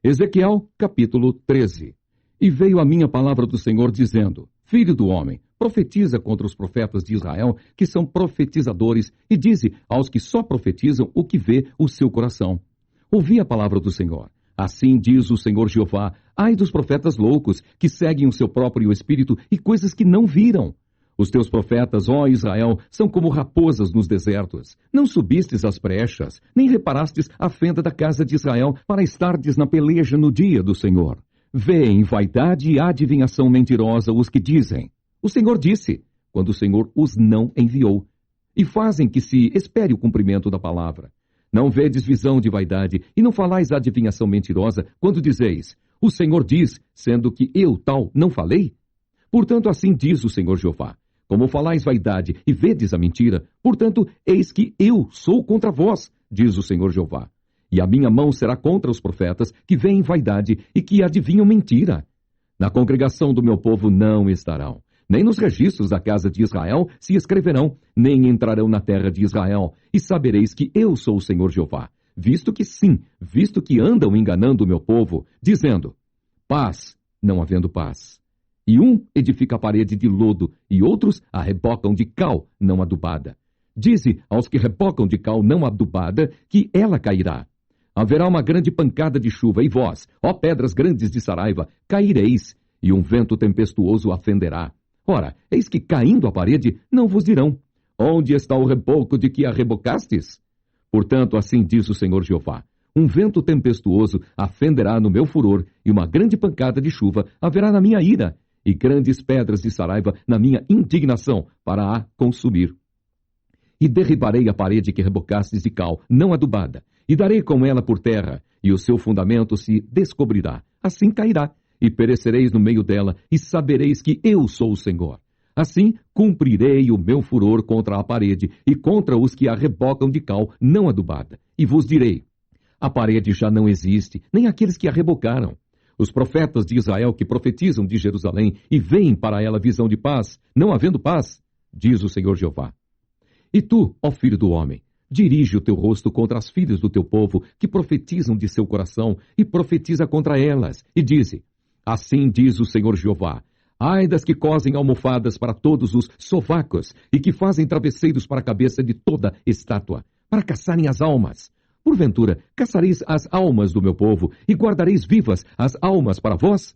Ezequiel, capítulo 13. E veio a minha palavra do Senhor, dizendo: Filho do homem, profetiza contra os profetas de Israel, que são profetizadores, e dize aos que só profetizam o que vê o seu coração. Ouvi a palavra do Senhor. Assim diz o Senhor Jeová: ai dos profetas loucos, que seguem o seu próprio espírito e coisas que não viram. Os teus profetas, ó Israel, são como raposas nos desertos. Não subistes às brechas, nem reparastes a fenda da casa de Israel, para estardes na peleja no dia do Senhor. Vêem vaidade e adivinhação mentirosa os que dizem: o Senhor disse, quando o Senhor os não enviou. E fazem que se espere o cumprimento da palavra. Não vedes visão de vaidade, e não falais adivinhação mentirosa, quando dizeis: o Senhor diz, sendo que eu tal não falei? Portanto, assim diz o Senhor Jeová: como falais vaidade e vedes a mentira, portanto, eis que eu sou contra vós, diz o Senhor Jeová. E a minha mão será contra os profetas que veem vaidade e que adivinham mentira. Na congregação do meu povo não estarão, nem nos registros da casa de Israel se escreverão, nem entrarão na terra de Israel, e sabereis que eu sou o Senhor Jeová, visto que andam enganando o meu povo, dizendo: paz, não havendo paz. E um edifica a parede de lodo, e outros a rebocam de cal não adubada. Dize aos que rebocam de cal não adubada, que ela cairá. Haverá uma grande pancada de chuva, e vós, ó pedras grandes de Saraiva, caireis, e um vento tempestuoso a fenderá. Ora, eis que caindo a parede, não vos dirão: onde está o reboco de que a rebocastes? Portanto, assim diz o Senhor Jeová: um vento tempestuoso a fenderá no meu furor, e uma grande pancada de chuva haverá na minha ira, e grandes pedras de Saraiva na minha indignação, para a consumir. E derribarei a parede que rebocastes de cal, não adubada, e darei com ela por terra, e o seu fundamento se descobrirá. Assim cairá, e perecereis no meio dela, e sabereis que eu sou o Senhor. Assim cumprirei o meu furor contra a parede, e contra os que a rebocam de cal, não adubada. E vos direi: a parede já não existe, nem aqueles que a rebocaram. Os profetas de Israel que profetizam de Jerusalém e veem para ela visão de paz, não havendo paz, diz o Senhor Jeová. E tu, ó filho do homem, dirige o teu rosto contra as filhas do teu povo que profetizam de seu coração e profetiza contra elas, e dize: assim diz o Senhor Jeová: ai das que cosem almofadas para todos os sovacos e que fazem travesseiros para a cabeça de toda estátua, para caçarem as almas. Porventura, caçareis as almas do meu povo e guardareis vivas as almas para vós?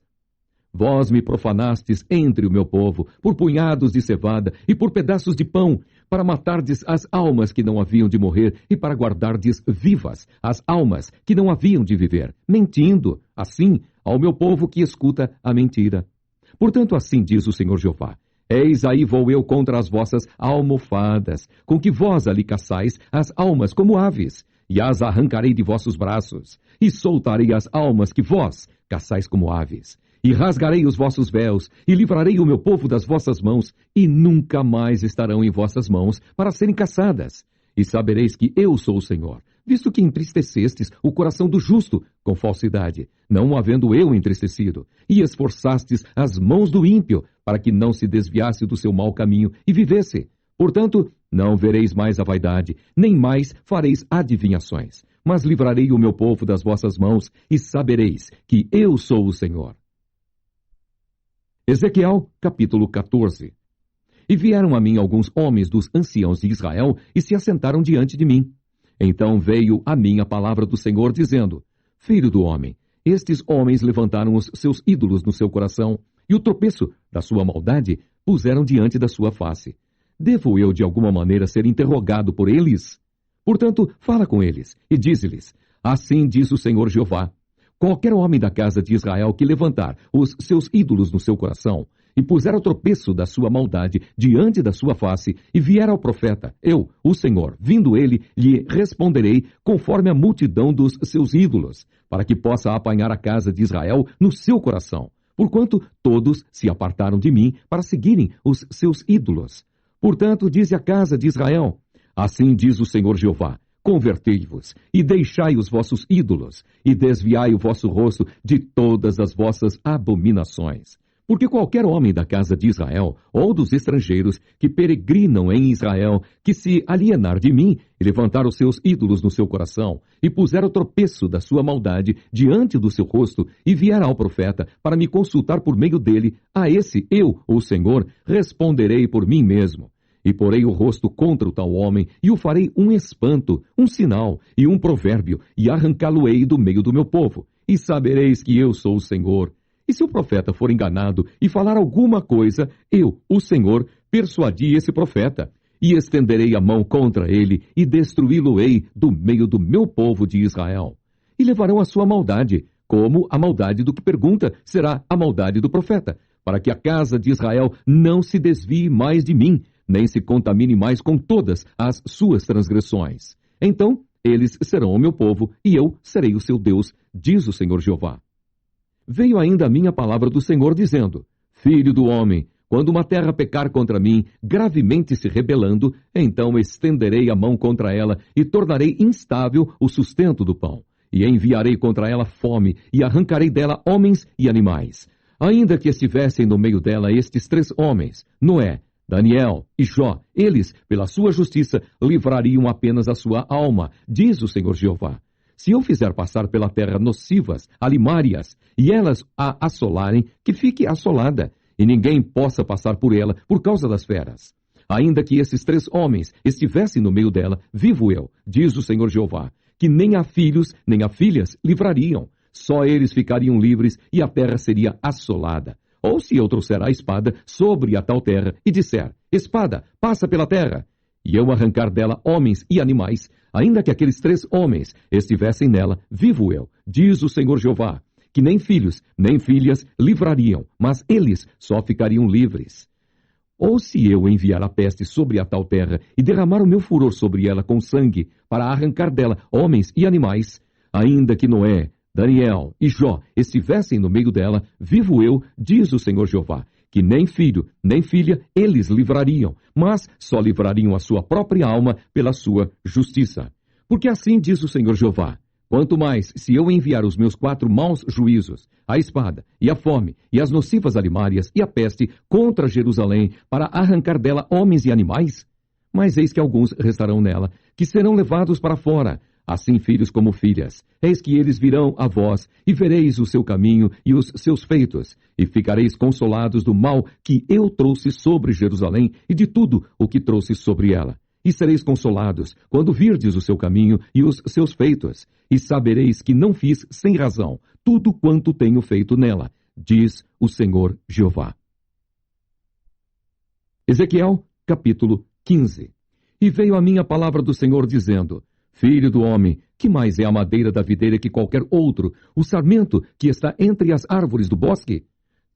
Vós me profanastes entre o meu povo, por punhados de cevada e por pedaços de pão, para matardes as almas que não haviam de morrer e para guardardes vivas as almas que não haviam de viver, mentindo, assim, ao meu povo que escuta a mentira. Portanto, assim diz o Senhor Jeová: eis aí vou eu contra as vossas almofadas, com que vós ali caçais as almas como aves, e as arrancarei de vossos braços, e soltarei as almas que vós caçais como aves, e rasgarei os vossos véus, e livrarei o meu povo das vossas mãos, e nunca mais estarão em vossas mãos para serem caçadas. E sabereis que eu sou o Senhor, visto que entristecestes o coração do justo com falsidade, não o havendo eu entristecido, e esforçastes as mãos do ímpio, para que não se desviasse do seu mau caminho e vivesse. Portanto, não vereis mais a vaidade, nem mais fareis adivinhações, mas livrarei o meu povo das vossas mãos, e sabereis que eu sou o Senhor. Ezequiel, capítulo 14. E vieram a mim alguns homens dos anciãos de Israel, e se assentaram diante de mim. Então veio a mim a palavra do Senhor, dizendo: filho do homem, estes homens levantaram os seus ídolos no seu coração, e o tropeço da sua maldade puseram diante da sua face. Devo eu de alguma maneira ser interrogado por eles? Portanto, fala com eles, e dize-lhes: assim diz o Senhor Jeová: qualquer homem da casa de Israel que levantar os seus ídolos no seu coração, e puser o tropeço da sua maldade diante da sua face, e vier ao profeta, eu, o Senhor, vindo ele, lhe responderei conforme a multidão dos seus ídolos, para que possa apanhar a casa de Israel no seu coração, porquanto todos se apartaram de mim para seguirem os seus ídolos. Portanto, diz a casa de Israel: assim diz o Senhor Jeová: convertei-vos, e deixai os vossos ídolos, e desviai o vosso rosto de todas as vossas abominações. Porque qualquer homem da casa de Israel, ou dos estrangeiros que peregrinam em Israel, que se alienar de mim, e levantar os seus ídolos no seu coração, e puser o tropeço da sua maldade diante do seu rosto, e vier ao profeta para me consultar por meio dele, a esse eu, o Senhor, responderei por mim mesmo. E porei o rosto contra o tal homem, e o farei um espanto, um sinal e um provérbio, e arrancá-lo-ei do meio do meu povo. E sabereis que eu sou o Senhor. E se o profeta for enganado e falar alguma coisa, eu, o Senhor, persuadi esse profeta, e estenderei a mão contra ele, e destruí-lo-ei do meio do meu povo de Israel. E levarão a sua maldade, como a maldade do que pergunta será a maldade do profeta, para que a casa de Israel não se desvie mais de mim, nem se contamine mais com todas as suas transgressões. Então eles serão o meu povo, e eu serei o seu Deus, diz o Senhor Jeová. Veio ainda a minha palavra do Senhor, dizendo: Filho do homem, quando uma terra pecar contra mim, gravemente se rebelando, então estenderei a mão contra ela, e tornarei instável o sustento do pão. E enviarei contra ela fome, e arrancarei dela homens e animais. Ainda que estivessem no meio dela estes 3 homens, Noé, Daniel e Jó, eles, pela sua justiça, livrariam apenas a sua alma, diz o Senhor Jeová. Se eu fizer passar pela terra nocivas, alimárias, e elas a assolarem, que fique assolada, e ninguém possa passar por ela por causa das feras. Ainda que esses 3 homens estivessem no meio dela, vivo eu, diz o Senhor Jeová, que nem a filhos nem a filhas livrariam, só eles ficariam livres e a terra seria assolada. Ou se eu trouxer a espada sobre a tal terra e disser: Espada, passa pela terra, e eu arrancar dela homens e animais, ainda que aqueles 3 homens estivessem nela, vivo eu, diz o Senhor Jeová, que nem filhos nem filhas livrariam, mas eles só ficariam livres. Ou se eu enviar a peste sobre a tal terra e derramar o meu furor sobre ela com sangue, para arrancar dela homens e animais, ainda que Noé, Daniel e Jó estivessem no meio dela, vivo eu, diz o Senhor Jeová, que nem filho, nem filha eles livrariam, mas só livrariam a sua própria alma pela sua justiça. Porque assim diz o Senhor Jeová: quanto mais se eu enviar os meus 4 maus juízos, a espada e a fome e as nocivas alimárias e a peste contra Jerusalém, para arrancar dela homens e animais, mas eis que alguns restarão nela, que serão levados para fora, assim filhos como filhas. Eis que eles virão a vós, e vereis o seu caminho e os seus feitos, e ficareis consolados do mal que eu trouxe sobre Jerusalém e de tudo o que trouxe sobre ela. E sereis consolados quando virdes o seu caminho e os seus feitos, e sabereis que não fiz sem razão tudo quanto tenho feito nela, diz o Senhor Jeová. Ezequiel, capítulo 15. E veio a minha palavra do Senhor, dizendo: Filho do homem, que mais é a madeira da videira que qualquer outro, o sarmento que está entre as árvores do bosque?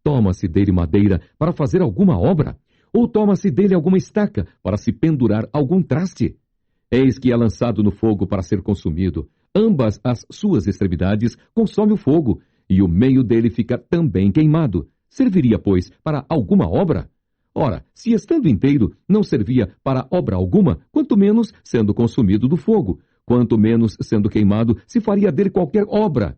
Toma-se dele madeira para fazer alguma obra? Ou toma-se dele alguma estaca para se pendurar algum traste? Eis que é lançado no fogo para ser consumido. Ambas as suas extremidades consome o fogo, e o meio dele fica também queimado. Serviria, pois, para alguma obra? Ora, se estando inteiro não servia para obra alguma, quanto menos sendo consumido do fogo, quanto menos sendo queimado, se faria dele qualquer obra.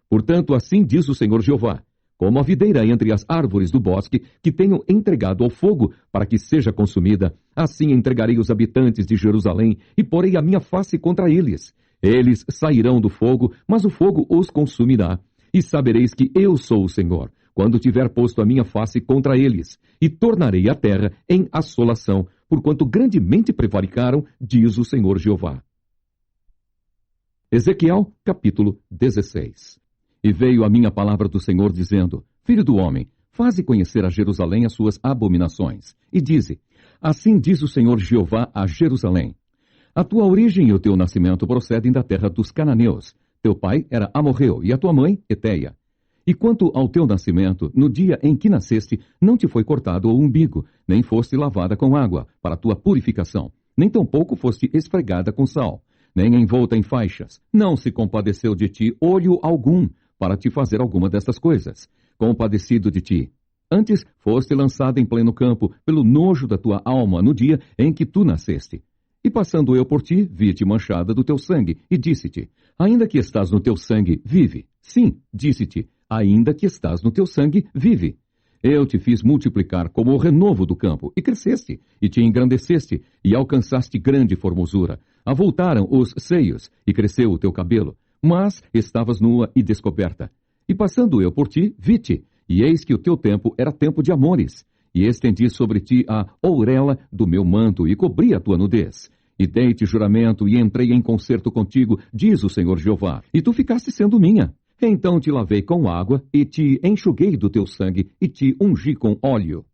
Portanto, assim diz o Senhor Jeová: como a videira entre as árvores do bosque, que tenho entregado ao fogo para que seja consumida, assim entregarei os habitantes de Jerusalém e porei a minha face contra eles. Eles sairão do fogo, mas o fogo os consumirá. E sabereis que eu sou o Senhor, quando tiver posto a minha face contra eles, e tornarei a terra em assolação, porquanto grandemente prevaricaram, diz o Senhor Jeová. Ezequiel, capítulo 16. E veio a minha palavra do Senhor, dizendo: Filho do homem, faze conhecer a Jerusalém as suas abominações, e dize: Assim diz o Senhor Jeová a Jerusalém: A tua origem e o teu nascimento procedem da terra dos cananeus. Teu pai era amorreu, e a tua mãe, Eteia. E quanto ao teu nascimento, no dia em que nasceste, não te foi cortado o umbigo, nem foste lavada com água, para a tua purificação, nem tampouco foste esfregada com sal, nem envolta em faixas. Não se compadeceu de ti olho algum, para te fazer alguma destas coisas. Compadecido de ti. Antes foste lançada em pleno campo, pelo nojo da tua alma, no dia em que tu nasceste. E passando eu por ti, vi-te manchada do teu sangue, e disse-te: Ainda que estás no teu sangue, vive. Sim, disse-te: Ainda que estás no teu sangue, vive. Eu te fiz multiplicar como o renovo do campo, e cresceste, e te engrandeceste, e alcançaste grande formosura. Avultaram os seios, e cresceu o teu cabelo, mas estavas nua e descoberta. E passando eu por ti, vi-te, e eis que o teu tempo era tempo de amores. E estendi sobre ti a ourela do meu manto, e cobri a tua nudez. E dei-te juramento, e entrei em concerto contigo, diz o Senhor Jeová, e tu ficaste sendo minha. Então te lavei com água, e te enxuguei do teu sangue, e te ungi com óleo.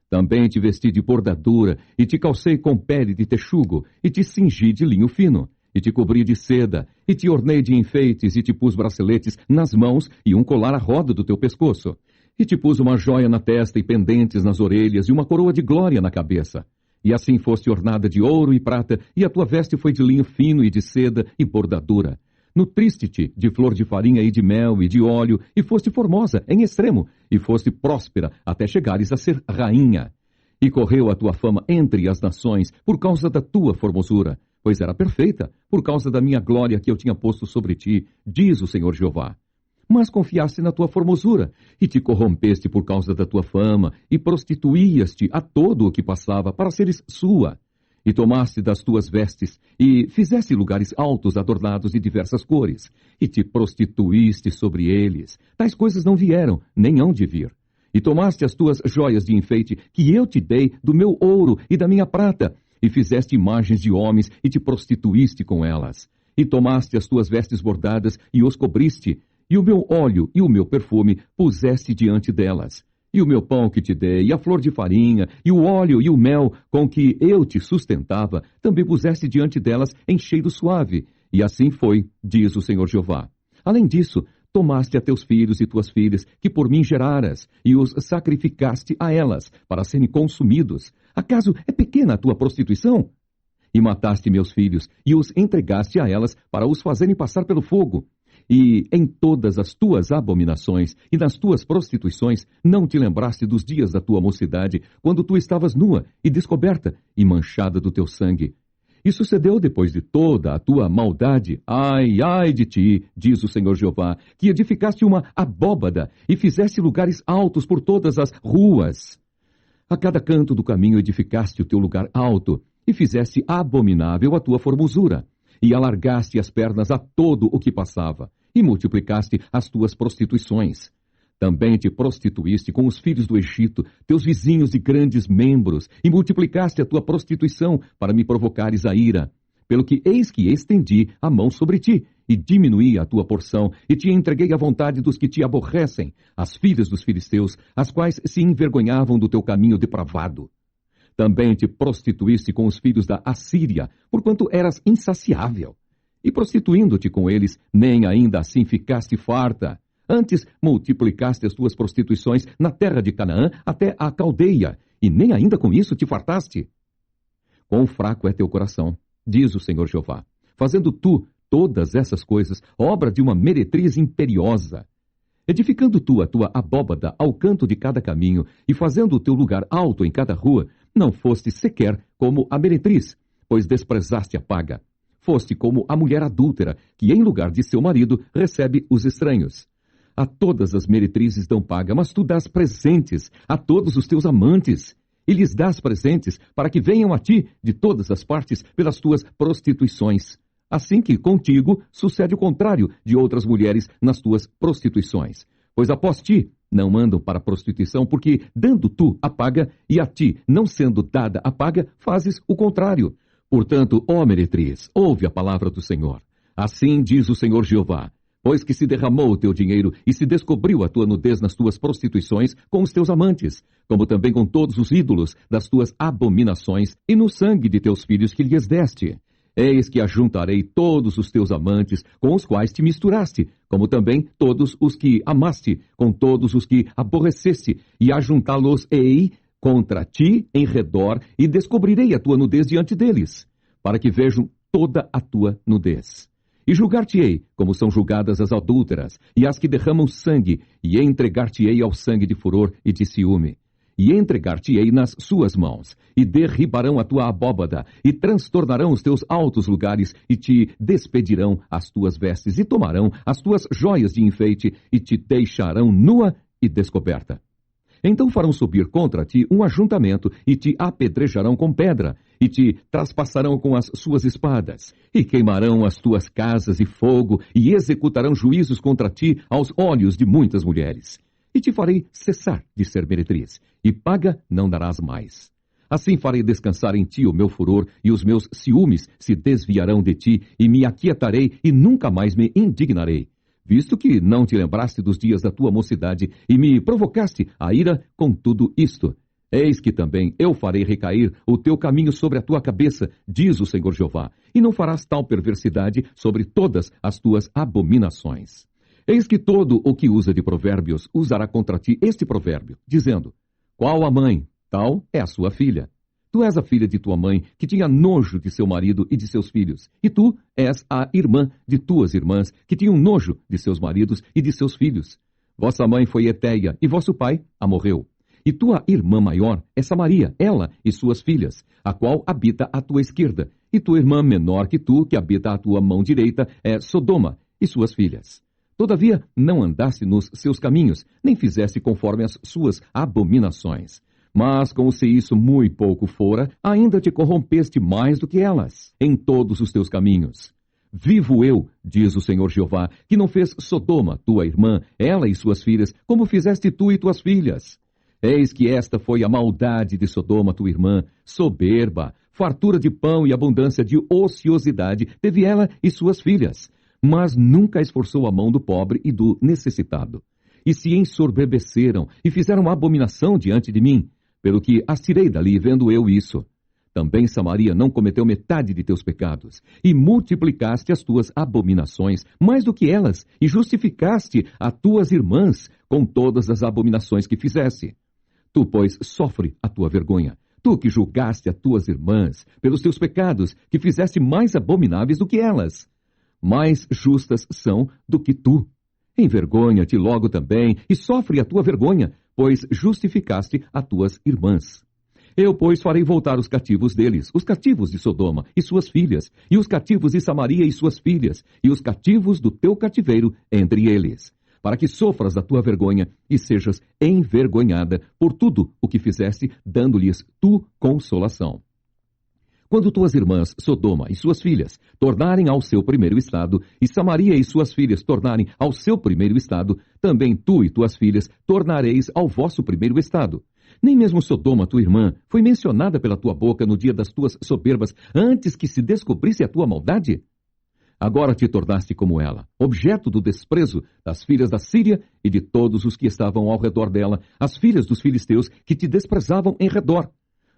Também te vesti de bordadura, e te calcei com pele de texugo, e te cingi de linho fino, e te cobri de seda, e te ornei de enfeites, e te pus braceletes nas mãos, e um colar à roda do teu pescoço. E te pus uma joia na testa, e pendentes nas orelhas, e uma coroa de glória na cabeça. E assim foste ornada de ouro e prata, e a tua veste foi de linho fino, e de seda, e bordadura. Nutriste-te de flor de farinha e de mel e de óleo, e foste formosa em extremo, e foste próspera até chegares a ser rainha. E correu a tua fama entre as nações por causa da tua formosura, pois era perfeita, por causa da minha glória que eu tinha posto sobre ti, diz o Senhor Jeová. Mas confiaste na tua formosura, e te corrompeste por causa da tua fama, e prostituías-te a todo o que passava para seres sua. E tomaste das tuas vestes, e fizeste lugares altos adornados de diversas cores, e te prostituíste sobre eles. Tais coisas não vieram, nem hão de vir. E tomaste as tuas joias de enfeite, que eu te dei do meu ouro e da minha prata, e fizeste imagens de homens, e te prostituíste com elas. E tomaste as tuas vestes bordadas, e os cobriste, e o meu óleo e o meu perfume puseste diante delas. E o meu pão que te dei, e a flor de farinha, e o óleo e o mel com que eu te sustentava, também puseste diante delas em cheiro suave. E assim foi, diz o Senhor Jeová. Além disso, tomaste a teus filhos e tuas filhas, que por mim geraras, e os sacrificaste a elas, para serem consumidos. Acaso é pequena a tua prostituição? E mataste meus filhos, e os entregaste a elas, para os fazerem passar pelo fogo. E em todas as tuas abominações e nas tuas prostituições não te lembraste dos dias da tua mocidade, quando tu estavas nua e descoberta e manchada do teu sangue. E sucedeu depois de toda a tua maldade, ai, ai de ti, diz o Senhor Jeová, que edificaste uma abóbada e fizeste lugares altos por todas as ruas. A cada canto do caminho edificaste o teu lugar alto e fizeste abominável a tua formosura. E alargaste as pernas a todo o que passava, e multiplicaste as tuas prostituições. Também te prostituíste com os filhos do Egito, teus vizinhos de grandes membros, e multiplicaste a tua prostituição para me provocares a ira. Pelo que eis que estendi a mão sobre ti, e diminuí a tua porção, e te entreguei à vontade dos que te aborrecem, as filhas dos filisteus, as quais se envergonhavam do teu caminho depravado. Também te prostituíste com os filhos da Assíria, porquanto eras insaciável. E prostituindo-te com eles, nem ainda assim ficaste farta. Antes multiplicaste as tuas prostituições na terra de Canaã até a Caldeia, e nem ainda com isso te fartaste. Quão fraco é teu coração, diz o Senhor Jeová, fazendo tu todas essas coisas, obra de uma meretriz imperiosa. Edificando tu a tua abóbada ao canto de cada caminho, e fazendo o teu lugar alto em cada rua, não foste sequer como a meretriz, pois desprezaste a paga. Foste como a mulher adúltera, que em lugar de seu marido recebe os estranhos. A todas as meretrizes dão paga, mas tu dás presentes a todos os teus amantes, e lhes dás presentes para que venham a ti de todas as partes pelas tuas prostituições. Assim que contigo sucede o contrário de outras mulheres nas tuas prostituições. Pois após ti não mandam para a prostituição, porque dando tu a paga, e a ti não sendo dada a paga, fazes o contrário. Portanto, ó meretriz, ouve a palavra do Senhor. Assim diz o Senhor Jeová, pois que se derramou o teu dinheiro e se descobriu a tua nudez nas tuas prostituições com os teus amantes, como também com todos os ídolos das tuas abominações e no sangue de teus filhos que lhes deste. Eis que ajuntarei todos os teus amantes com os quais te misturaste, como também todos os que amaste, com todos os que aborreceste, e ajuntá-los-ei contra ti em redor, e descobrirei a tua nudez diante deles, para que vejam toda a tua nudez. E julgar-te-ei, como são julgadas as adúlteras, e as que derramam sangue, e entregar-te-ei ao sangue de furor e de ciúme. E entregar-te-ei nas suas mãos, e derribarão a tua abóbada, e transtornarão os teus altos lugares, e te despedirão as tuas vestes, e tomarão as tuas joias de enfeite, e te deixarão nua e descoberta. Então farão subir contra ti um ajuntamento, e te apedrejarão com pedra, e te traspassarão com as suas espadas, e queimarão as tuas casas de fogo, e executarão juízos contra ti aos olhos de muitas mulheres. E te farei cessar de ser meretriz, e paga não darás mais. Assim farei descansar em ti o meu furor, e os meus ciúmes se desviarão de ti, e me aquietarei, e nunca mais me indignarei. Visto que não te lembraste dos dias da tua mocidade, e me provocaste a ira com tudo isto. Eis que também eu farei recair o teu caminho sobre a tua cabeça, diz o Senhor Jeová, e não farás tal perversidade sobre todas as tuas abominações. Eis que todo o que usa de provérbios usará contra ti este provérbio, dizendo: qual a mãe, tal é a sua filha. Tu és a filha de tua mãe, que tinha nojo de seu marido e de seus filhos. E tu és a irmã de tuas irmãs, que tinham nojo de seus maridos e de seus filhos. Vossa mãe foi Eteia, e vosso pai a morreu. E tua irmã maior é Samaria, ela e suas filhas, a qual habita à tua esquerda. E tua irmã menor que tu, que habita à tua mão direita, é Sodoma e suas filhas. Todavia não andaste nos seus caminhos, nem fizeste conforme as suas abominações. Mas, como se isso muito pouco fora, ainda te corrompeste mais do que elas, em todos os teus caminhos. Vivo eu, diz o Senhor Jeová, que não fez Sodoma, tua irmã, ela e suas filhas, como fizeste tu e tuas filhas. Eis que esta foi a maldade de Sodoma, tua irmã, soberba, fartura de pão e abundância de ociosidade, teve ela e suas filhas, mas nunca esforçou a mão do pobre e do necessitado. E se ensoberbeceram e fizeram abominação diante de mim, pelo que as tirei dali, vendo eu isso. Também Samaria não cometeu metade de teus pecados, e multiplicaste as tuas abominações mais do que elas, e justificaste a tuas irmãs com todas as abominações que fizeste. Tu, pois, sofre a tua vergonha, tu que julgaste a tuas irmãs, pelos teus pecados, que fizeste mais abomináveis do que elas. Mais justas são do que tu. Envergonha-te logo também, e sofre a tua vergonha, pois justificaste a tuas irmãs. Eu, pois, farei voltar os cativos deles, os cativos de Sodoma e suas filhas, e os cativos de Samaria e suas filhas, e os cativos do teu cativeiro entre eles, para que sofras a tua vergonha e sejas envergonhada por tudo o que fizeste, dando-lhes tu consolação. Quando tuas irmãs, Sodoma e suas filhas, tornarem ao seu primeiro estado, e Samaria e suas filhas tornarem ao seu primeiro estado, também tu e tuas filhas tornareis ao vosso primeiro estado. Nem mesmo Sodoma, tua irmã, foi mencionada pela tua boca no dia das tuas soberbas, antes que se descobrisse a tua maldade? Agora te tornaste como ela, objeto do desprezo das filhas da Síria e de todos os que estavam ao redor dela, as filhas dos filisteus que te desprezavam em redor.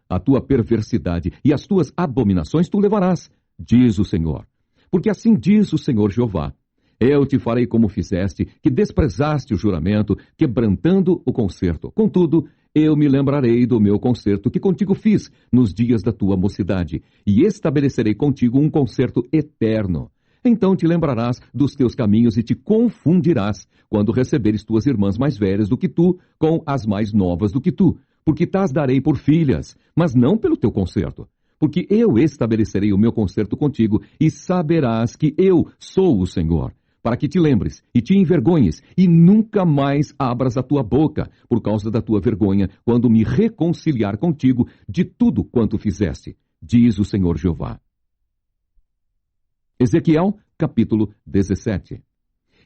A tua perversidade e as tuas abominações tu levarás, diz o Senhor. Porque assim diz o Senhor Jeová: eu te farei como fizeste, que desprezaste o juramento, quebrantando o concerto. Contudo, eu me lembrarei do meu concerto que contigo fiz nos dias da tua mocidade, e estabelecerei contigo um concerto eterno. Então te lembrarás dos teus caminhos e te confundirás, quando receberes tuas irmãs mais velhas do que tu, com as mais novas do que tu, porque t'as darei por filhas, mas não pelo teu concerto. Porque eu estabelecerei o meu concerto contigo, e saberás que eu sou o Senhor, para que te lembres e te envergonhes, e nunca mais abras a tua boca, por causa da tua vergonha, quando me reconciliar contigo de tudo quanto fizeste, diz o Senhor Jeová. Ezequiel, capítulo 17.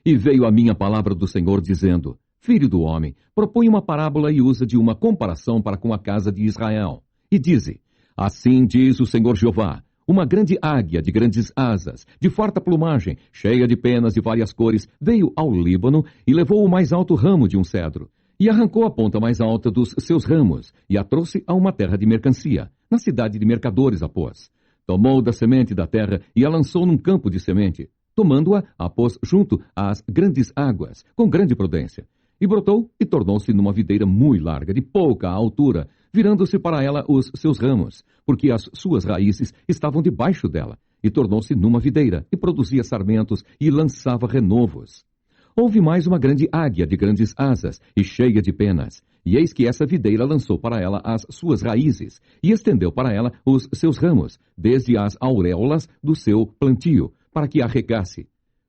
E veio a minha palavra do Senhor, dizendo: filho do homem, propõe uma parábola e usa de uma comparação para com a casa de Israel. E dize: assim diz o Senhor Jeová, uma grande águia de grandes asas, de farta plumagem, cheia de penas de várias cores, veio ao Líbano e levou o mais alto ramo de um cedro, e arrancou a ponta mais alta dos seus ramos, e a trouxe a uma terra de mercancia, na cidade de mercadores a pôs. Tomou da semente da terra e a lançou num campo de semente. Tomando-a, a pôs junto às grandes águas, com grande prudência. E brotou e tornou-se numa videira muito larga, de pouca altura, virando-se para ela os seus ramos, porque as suas raízes estavam debaixo dela. E tornou-se numa videira, e produzia sarmentos, e lançava renovos. Houve mais uma grande águia de grandes asas, e cheia de penas. E eis que essa videira lançou para ela as suas raízes, e estendeu para ela os seus ramos, desde as auréolas do seu plantio, para que a regasse.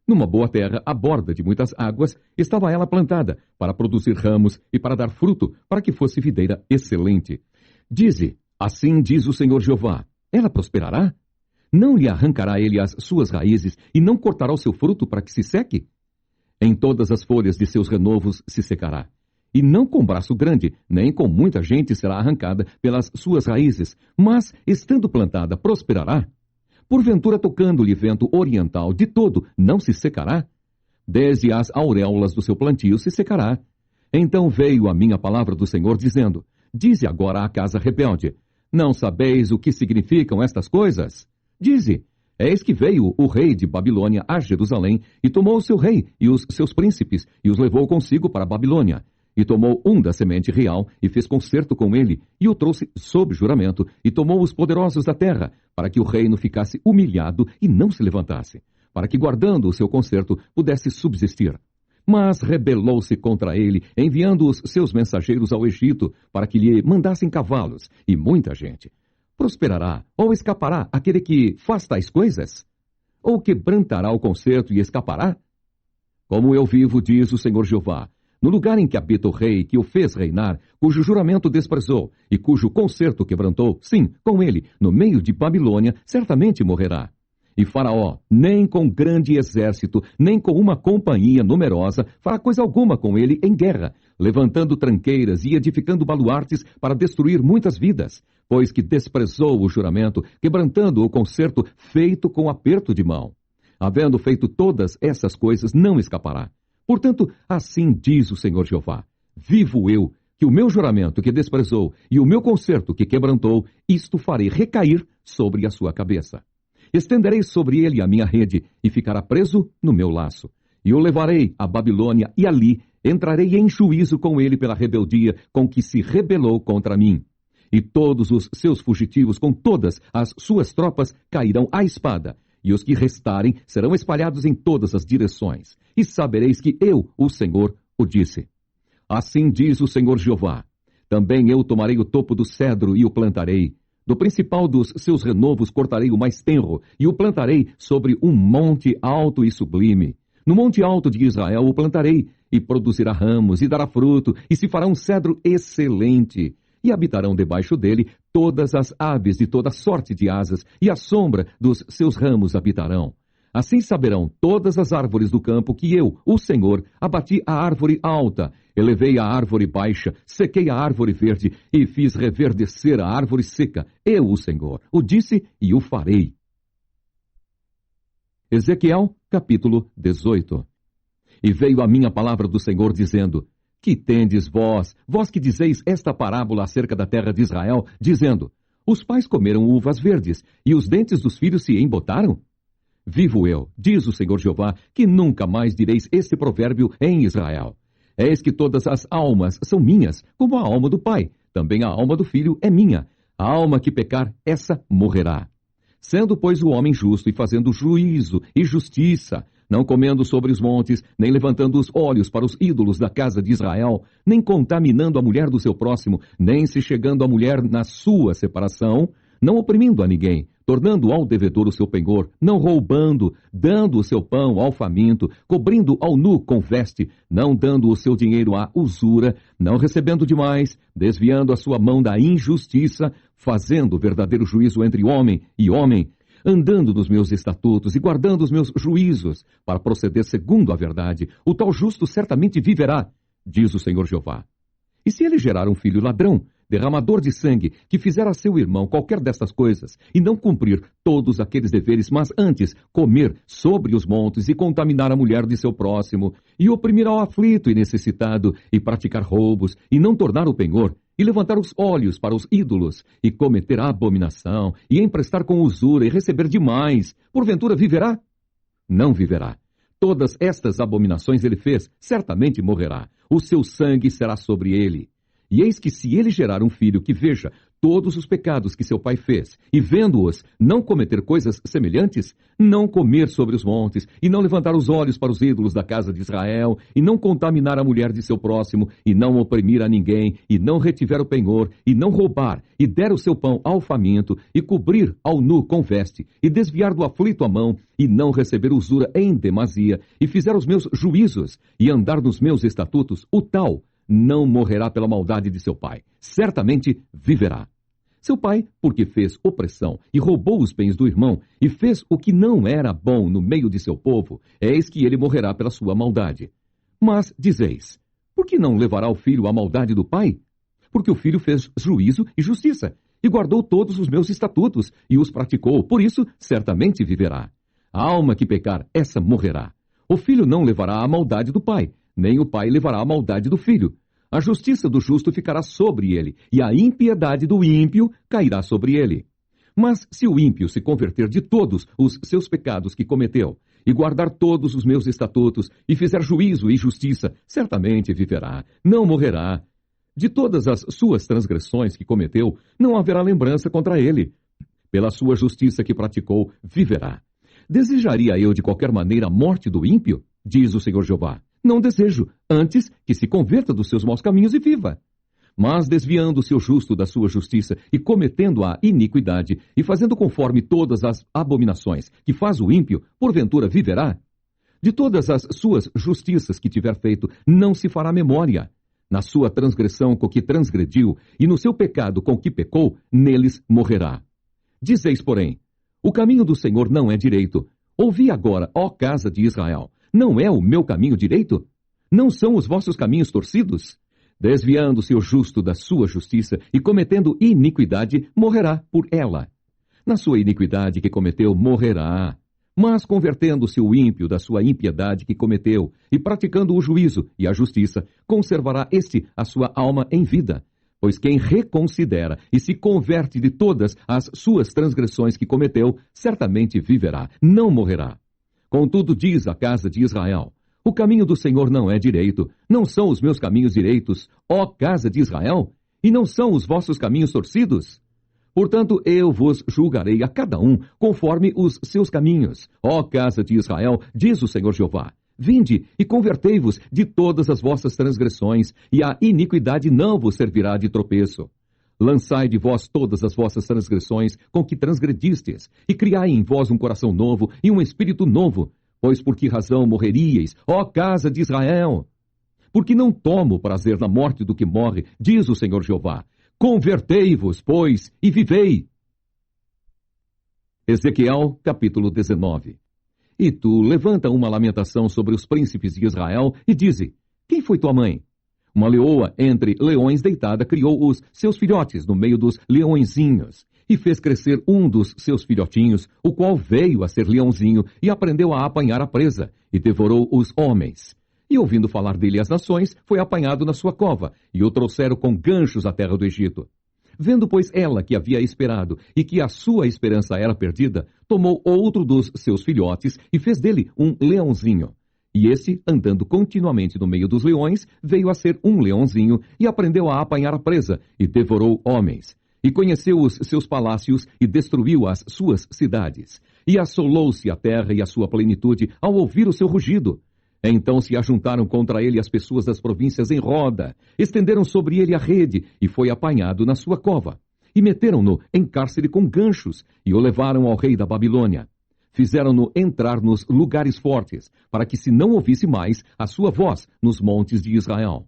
Numa boa terra, à borda de muitas águas, estava ela plantada, para produzir ramos e para dar fruto, para que fosse videira excelente. Dize, assim diz o Senhor Jeová, ela prosperará? Não lhe arrancará ele as suas raízes e não cortará o seu fruto para que se seque? Em todas as folhas de seus renovos se secará. E não com braço grande, nem com muita gente será arrancada pelas suas raízes, mas, estando plantada, prosperará. Porventura, tocando-lhe vento oriental, de todo não se secará? Desde as auréolas do seu plantio se secará. Então veio a minha palavra do Senhor, dizendo, dize agora à casa rebelde, não sabeis o que significam estas coisas? Dize, eis que veio o rei de Babilônia a Jerusalém, e tomou o seu rei e os seus príncipes, e os levou consigo para a Babilônia. E tomou um da semente real, e fez concerto com ele, e o trouxe sob juramento, e tomou os poderosos da terra, para que o reino ficasse humilhado e não se levantasse, para que, guardando o seu concerto, pudesse subsistir. Mas rebelou-se contra ele, enviando os seus mensageiros ao Egito, para que lhe mandassem cavalos, e muita gente. Prosperará, ou escapará aquele que faz tais coisas? Ou quebrantará o concerto e escapará? Como eu vivo, diz o Senhor Jeová, no lugar em que habita o rei que o fez reinar, cujo juramento desprezou e cujo concerto quebrantou, sim, com ele, no meio de Babilônia, certamente morrerá. E Faraó, nem com grande exército, nem com uma companhia numerosa, fará coisa alguma com ele em guerra, levantando tranqueiras e edificando baluartes para destruir muitas vidas, pois que desprezou o juramento, quebrantando o concerto feito com aperto de mão. Havendo feito todas essas coisas, não escapará. Portanto, assim diz o Senhor Jeová, vivo eu, que o meu juramento que desprezou e o meu concerto que quebrantou, isto farei recair sobre a sua cabeça. Estenderei sobre ele a minha rede e ficará preso no meu laço. E o levarei à Babilônia e ali entrarei em juízo com ele pela rebeldia com que se rebelou contra mim. E todos os seus fugitivos com todas as suas tropas cairão à espada, e os que restarem serão espalhados em todas as direções. E sabereis que eu, o Senhor, o disse. Assim diz o Senhor Jeová. Também eu tomarei o topo do cedro e o plantarei. Do principal dos seus renovos cortarei o mais tenro e o plantarei sobre um monte alto e sublime. No monte alto de Israel o plantarei, e produzirá ramos, e dará fruto, e se fará um cedro excelente. E habitarão debaixo dele todas as aves de toda sorte de asas, e à sombra dos seus ramos habitarão. Assim saberão todas as árvores do campo que eu, o Senhor, abati a árvore alta, elevei a árvore baixa, sequei a árvore verde, e fiz reverdecer a árvore seca. Eu, o Senhor, o disse e o farei. Ezequiel, capítulo 18. E veio a minha palavra do Senhor, dizendo, que tendes vós, vós que dizeis esta parábola acerca da terra de Israel, dizendo, os pais comeram uvas verdes, e os dentes dos filhos se embotaram? Vivo eu, diz o Senhor Jeová, que nunca mais direis este provérbio em Israel. Eis que todas as almas são minhas, como a alma do pai, também a alma do filho é minha. A alma que pecar, essa morrerá. Sendo, pois, o homem justo e fazendo juízo e justiça, não comendo sobre os montes, nem levantando os olhos para os ídolos da casa de Israel, nem contaminando a mulher do seu próximo, nem se chegando à mulher na sua separação, não oprimindo a ninguém, tornando ao devedor o seu penhor, não roubando, dando o seu pão ao faminto, cobrindo ao nu com veste, não dando o seu dinheiro à usura, não recebendo demais, desviando a sua mão da injustiça, fazendo verdadeiro juízo entre homem e homem, andando nos meus estatutos e guardando os meus juízos, para proceder segundo a verdade, o tal justo certamente viverá, diz o Senhor Jeová. E se ele gerar um filho ladrão, derramador de sangue, que fizer a seu irmão qualquer destas coisas, e não cumprir todos aqueles deveres, mas antes comer sobre os montes e contaminar a mulher de seu próximo, e oprimir ao aflito e necessitado, e praticar roubos, e não tornar o penhor, e levantar os olhos para os ídolos, e cometer abominação, e emprestar com usura, e receber demais, porventura viverá? Não viverá. Todas estas abominações ele fez, certamente morrerá. O seu sangue será sobre ele. E eis que se ele gerar um filho que veja todos os pecados que seu pai fez, e vendo-os não cometer coisas semelhantes, não comer sobre os montes, e não levantar os olhos para os ídolos da casa de Israel, e não contaminar a mulher de seu próximo, e não oprimir a ninguém, e não retiver o penhor, e não roubar, e der o seu pão ao faminto, e cobrir ao nu com veste, e desviar do aflito a mão, e não receber usura em demasia, e fizer os meus juízos, e andar nos meus estatutos, o tal não morrerá pela maldade de seu pai, certamente viverá. Seu pai, porque fez opressão e roubou os bens do irmão, e fez o que não era bom no meio de seu povo, eis que ele morrerá pela sua maldade. Mas dizeis, por que não levará o filho a maldade do pai? Porque o filho fez juízo e justiça, e guardou todos os meus estatutos, e os praticou, por isso certamente viverá. A alma que pecar, essa morrerá. O filho não levará a maldade do pai, nem o pai levará a maldade do filho. A justiça do justo ficará sobre ele, e a impiedade do ímpio cairá sobre ele. Mas se o ímpio se converter de todos os seus pecados que cometeu, e guardar todos os meus estatutos, e fizer juízo e justiça, certamente viverá, não morrerá. De todas as suas transgressões que cometeu, não haverá lembrança contra ele. Pela sua justiça que praticou, viverá. Desejaria eu de qualquer maneira a morte do ímpio? Diz o Senhor Jeová. Não desejo, antes que se converta dos seus maus caminhos e viva. Mas desviando-se o justo da sua justiça e cometendo a iniquidade e fazendo conforme todas as abominações que faz o ímpio, porventura viverá? De todas as suas justiças que tiver feito, não se fará memória. Na sua transgressão com que transgrediu e no seu pecado com que pecou, neles morrerá. Dizeis, porém, o caminho do Senhor não é direito. Ouvi agora, ó casa de Israel. Não é o meu caminho direito? Não são os vossos caminhos torcidos? Desviando-se o justo da sua justiça e cometendo iniquidade, morrerá por ela. Na sua iniquidade que cometeu, morrerá. Mas convertendo-se o ímpio da sua impiedade que cometeu e praticando o juízo e a justiça, conservará este a sua alma em vida. Pois quem reconsidera e se converte de todas as suas transgressões que cometeu, certamente viverá, não morrerá. Contudo, diz a casa de Israel, o caminho do Senhor não é direito, não são os meus caminhos direitos, ó casa de Israel, e não são os vossos caminhos torcidos? Portanto, eu vos julgarei a cada um conforme os seus caminhos, ó casa de Israel, diz o Senhor Jeová. Vinde e convertei-vos de todas as vossas transgressões, e a iniquidade não vos servirá de tropeço. Lançai de vós todas as vossas transgressões com que transgredistes, e criai em vós um coração novo e um espírito novo. Pois por que razão morreríeis, ó casa de Israel? Porque não tomo prazer na morte do que morre, diz o Senhor Jeová. Convertei-vos, pois, e vivei. Ezequiel, capítulo 19. E tu levanta uma lamentação sobre os príncipes de Israel e dize, quem foi tua mãe? Uma leoa entre leões deitada criou os seus filhotes no meio dos leõezinhos e fez crescer um dos seus filhotinhos, o qual veio a ser leãozinho e aprendeu a apanhar a presa e devorou os homens. E ouvindo falar dele as nações, foi apanhado na sua cova e o trouxeram com ganchos à terra do Egito. Vendo, pois, ela que havia esperado e que a sua esperança era perdida, tomou outro dos seus filhotes e fez dele um leãozinho. E esse, andando continuamente no meio dos leões, veio a ser um leãozinho e aprendeu a apanhar a presa e devorou homens. E conheceu os seus palácios e destruiu as suas cidades. E assolou-se a terra e a sua plenitude ao ouvir o seu rugido. Então se ajuntaram contra ele as pessoas das províncias em roda, estenderam sobre ele a rede e foi apanhado na sua cova. E meteram-no em cárcere com ganchos e o levaram ao rei da Babilônia. Fizeram-no entrar nos lugares fortes, para que se não ouvisse mais a sua voz nos montes de Israel.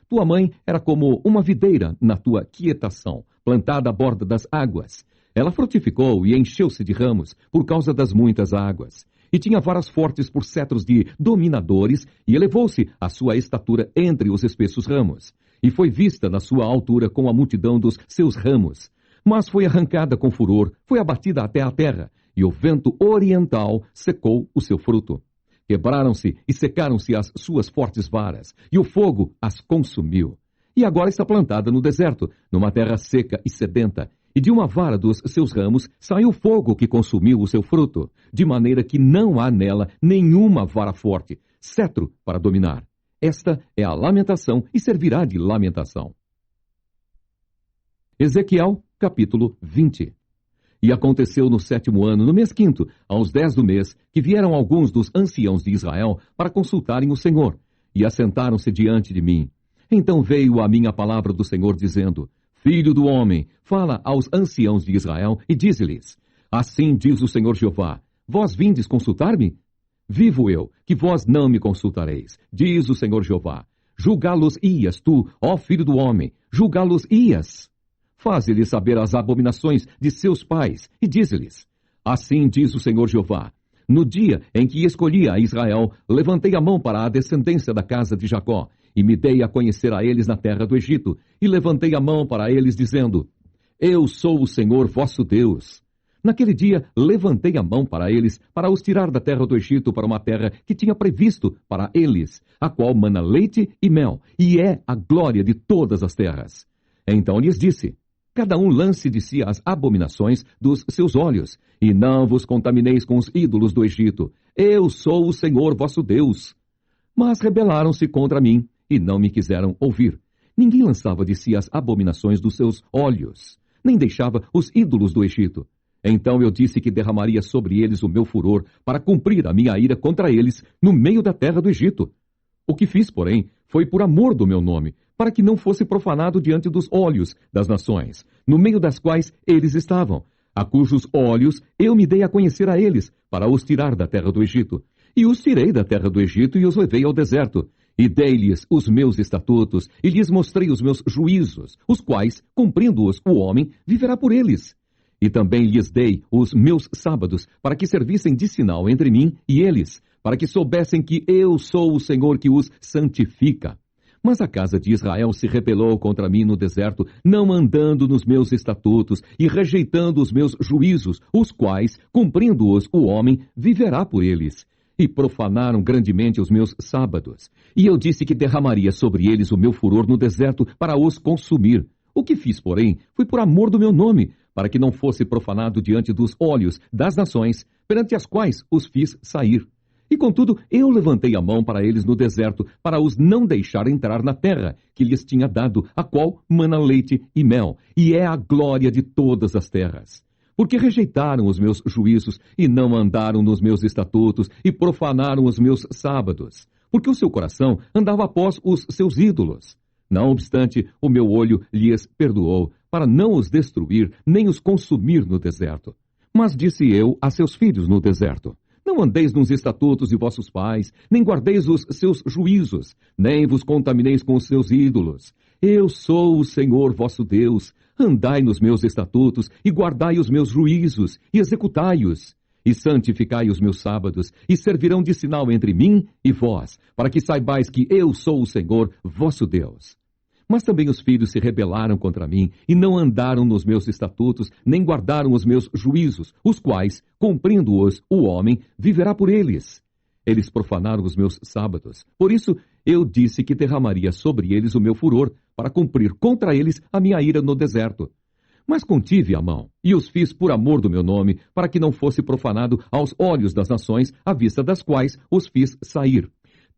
Tua mãe era como uma videira na tua quietação, plantada à borda das águas. Ela frutificou e encheu-se de ramos por causa das muitas águas. E tinha varas fortes por cetros de dominadores, e elevou-se a sua estatura entre os espessos ramos. E foi vista na sua altura com a multidão dos seus ramos. Mas foi arrancada com furor, foi abatida até a terra, e o vento oriental secou o seu fruto. Quebraram-se e secaram-se as suas fortes varas, e o fogo as consumiu. E agora está plantada no deserto, numa terra seca e sedenta, e de uma vara dos seus ramos saiu fogo que consumiu o seu fruto, de maneira que não há nela nenhuma vara forte, cetro para dominar. Esta é a lamentação e servirá de lamentação. Ezequiel, capítulo 20. E aconteceu no 7º ano, no mês 5º, aos 10 do mês, que vieram alguns dos anciãos de Israel para consultarem o Senhor, e assentaram-se diante de mim. Então veio a mim a palavra do Senhor, dizendo: Filho do homem, fala aos anciãos de Israel e dize-lhes: Assim diz o Senhor Jeová: Vós vindes consultar-me? Vivo eu, que vós não me consultareis, diz o Senhor Jeová. Julgá-los-ias tu, ó filho do homem, julgá-los-ias. Faze-lhes saber as abominações de seus pais, e dize-lhes: Assim diz o Senhor Jeová: No dia em que escolhi a Israel, levantei a mão para a descendência da casa de Jacó, e me dei a conhecer a eles na terra do Egito, e levantei a mão para eles, dizendo: Eu sou o Senhor vosso Deus. Naquele dia, levantei a mão para eles, para os tirar da terra do Egito para uma terra que tinha previsto para eles, a qual mana leite e mel, e é a glória de todas as terras. Então lhes disse: Cada um lance de si as abominações dos seus olhos, e não vos contamineis com os ídolos do Egito. Eu sou o Senhor vosso Deus. Mas rebelaram-se contra mim, e não me quiseram ouvir. Ninguém lançava de si as abominações dos seus olhos, nem deixava os ídolos do Egito. Então eu disse que derramaria sobre eles o meu furor, para cumprir a minha ira contra eles, no meio da terra do Egito. O que fiz, porém, foi por amor do meu nome, para que não fosse profanado diante dos olhos das nações, no meio das quais eles estavam, a cujos olhos eu me dei a conhecer a eles, para os tirar da terra do Egito. E os tirei da terra do Egito e os levei ao deserto. E dei-lhes os meus estatutos, e lhes mostrei os meus juízos, os quais, cumprindo-os o homem, viverá por eles. E também lhes dei os meus sábados, para que servissem de sinal entre mim e eles, para que soubessem que eu sou o Senhor que os santifica. Mas a casa de Israel se rebelou contra mim no deserto, não andando nos meus estatutos e rejeitando os meus juízos, os quais, cumprindo-os o homem, viverá por eles. E profanaram grandemente os meus sábados. E eu disse que derramaria sobre eles o meu furor no deserto para os consumir. O que fiz, porém, foi por amor do meu nome, para que não fosse profanado diante dos olhos das nações, perante as quais os fiz sair. E contudo, eu levantei a mão para eles no deserto, para os não deixar entrar na terra, que lhes tinha dado, a qual mana leite e mel, e é a glória de todas as terras. Porque rejeitaram os meus juízos, e não andaram nos meus estatutos, e profanaram os meus sábados. Porque o seu coração andava após os seus ídolos. Não obstante, o meu olho lhes perdoou, para não os destruir, nem os consumir no deserto. Mas disse eu a seus filhos no deserto: Não andeis nos estatutos de vossos pais, nem guardeis os seus juízos, nem vos contamineis com os seus ídolos. Eu sou o Senhor vosso Deus. Andai nos meus estatutos, e guardai os meus juízos, e executai-os. E santificai os meus sábados, e servirão de sinal entre mim e vós, para que saibais que eu sou o Senhor vosso Deus. Mas também os filhos se rebelaram contra mim, e não andaram nos meus estatutos, nem guardaram os meus juízos, os quais, cumprindo-os o homem, viverá por eles. Eles profanaram os meus sábados. Por isso, eu disse que derramaria sobre eles o meu furor, para cumprir contra eles a minha ira no deserto. Mas contive a mão, e os fiz por amor do meu nome, para que não fosse profanado aos olhos das nações, à vista das quais os fiz sair.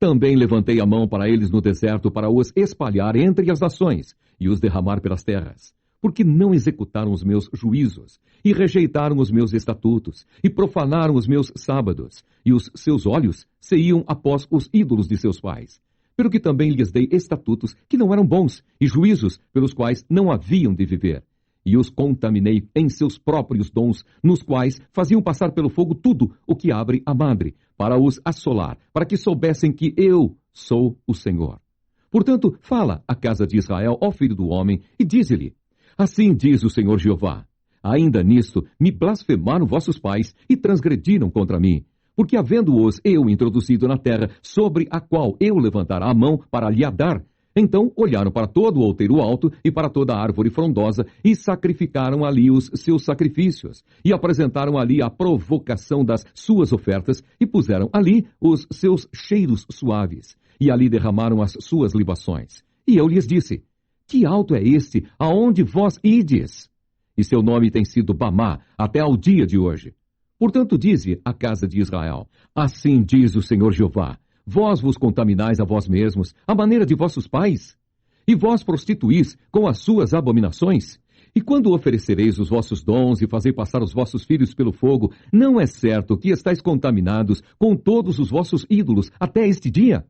Também levantei a mão para eles no deserto, para os espalhar entre as nações, e os derramar pelas terras. Porque não executaram os meus juízos, e rejeitaram os meus estatutos, e profanaram os meus sábados, e os seus olhos se iam após os ídolos de seus pais. Pelo que também lhes dei estatutos que não eram bons, e juízos pelos quais não haviam de viver. E os contaminei em seus próprios dons, nos quais faziam passar pelo fogo tudo o que abre a madre, para os assolar, para que soubessem que eu sou o Senhor. Portanto, fala à casa de Israel, ó filho do homem, e dize-lhe: Assim diz o Senhor Jeová: Ainda nisto me blasfemaram vossos pais e transgrediram contra mim, porque havendo-os eu introduzido na terra, sobre a qual eu levantara a mão para lhe a dar, então olharam para todo o outeiro alto e para toda a árvore frondosa e sacrificaram ali os seus sacrifícios e apresentaram ali a provocação das suas ofertas e puseram ali os seus cheiros suaves e ali derramaram as suas libações. E eu lhes disse: Que alto é este aonde vós ides? E seu nome tem sido Bamá até ao dia de hoje. Portanto, dize à casa de Israel: Assim diz o Senhor Jeová: Vós vos contaminais a vós mesmos, à maneira de vossos pais, e vós prostituís com as suas abominações, E quando oferecereis os vossos dons e fazei passar os vossos filhos pelo fogo, não é certo que estáis contaminados com todos os vossos ídolos até este dia?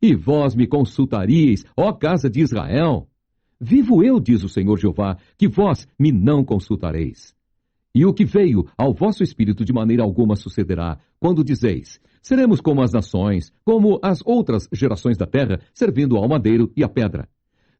E vós me consultaríeis, ó casa de Israel? Vivo eu, diz o Senhor Jeová, que vós me não consultareis. E o que veio ao vosso espírito de maneira alguma sucederá, quando dizeis, seremos como as nações, como as outras gerações da terra, servindo ao madeiro e à pedra.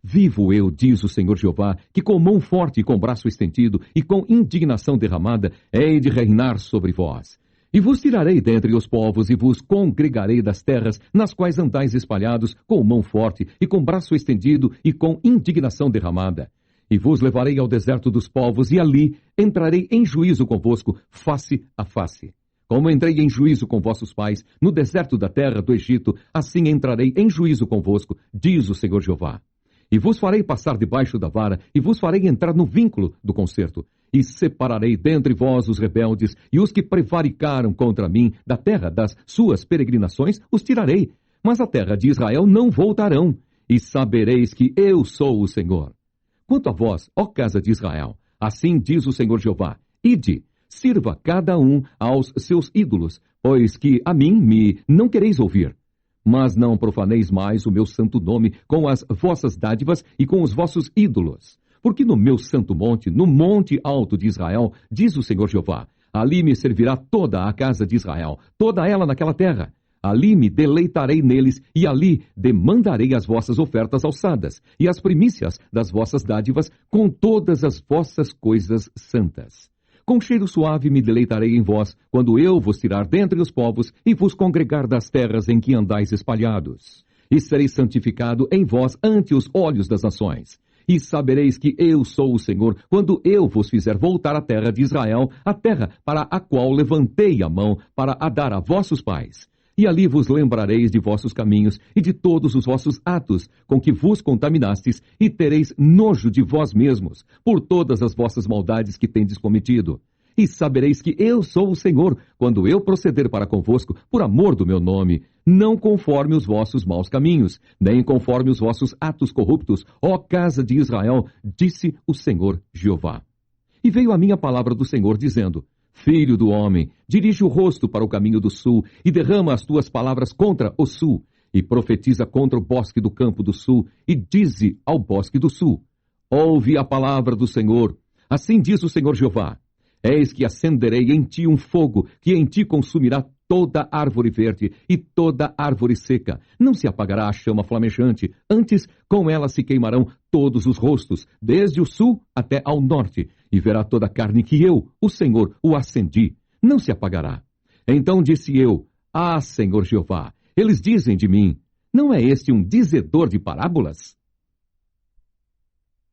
Vivo eu, diz o Senhor Jeová, que com mão forte e com braço estendido e com indignação derramada, hei de reinar sobre vós. E vos tirarei dentre os povos e vos congregarei das terras nas quais andais espalhados com mão forte e com braço estendido e com indignação derramada. E vos levarei ao deserto dos povos e ali entrarei em juízo convosco face a face. Como entrei em juízo com vossos pais no deserto da terra do Egito, assim entrarei em juízo convosco, diz o Senhor Jeová. E vos farei passar debaixo da vara, e vos farei entrar no vínculo do concerto. E separarei dentre vós os rebeldes, e os que prevaricaram contra mim da terra das suas peregrinações, os tirarei. Mas a terra de Israel não voltarão, e sabereis que eu sou o Senhor. Quanto a vós, ó casa de Israel, assim diz o Senhor Jeová, ide, sirva cada um aos seus ídolos, pois que a mim me não quereis ouvir. Mas não profaneis mais o meu santo nome com as vossas dádivas e com os vossos ídolos. Porque no meu santo monte, no monte alto de Israel, diz o Senhor Jeová, ali me servirá toda a casa de Israel, toda ela naquela terra. Ali me deleitarei neles, e ali demandarei as vossas ofertas alçadas, e as primícias das vossas dádivas, com todas as vossas coisas santas. Com cheiro suave me deleitarei em vós, quando eu vos tirar dentre os povos e vos congregar das terras em que andais espalhados. E serei santificado em vós ante os olhos das nações. E sabereis que eu sou o Senhor, quando eu vos fizer voltar à terra de Israel, a terra para a qual levantei a mão para a dar a vossos pais. E ali vos lembrareis de vossos caminhos e de todos os vossos atos com que vos contaminastes, e tereis nojo de vós mesmos, por todas as vossas maldades que tendes cometido. E sabereis que eu sou o Senhor, quando eu proceder para convosco, por amor do meu nome, não conforme os vossos maus caminhos, nem conforme os vossos atos corruptos, ó casa de Israel, disse o Senhor Jeová. E veio a minha palavra do Senhor, dizendo, Filho do homem, dirige o rosto para o caminho do sul, e derrama as tuas palavras contra o sul, e profetiza contra o bosque do campo do sul, e dize ao bosque do sul, ouve a palavra do Senhor, assim diz o Senhor Jeová, eis que acenderei em ti um fogo, que em ti consumirá toda árvore verde e toda árvore seca. Não se apagará a chama flamejante, antes com ela se queimarão todos os rostos, desde o sul até ao norte, e verá toda a carne que eu, o Senhor, o acendi. Não se apagará. Então disse eu, Senhor Jeová, eles dizem de mim, não é este um dizedor de parábolas?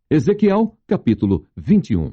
Ezequiel, capítulo 21.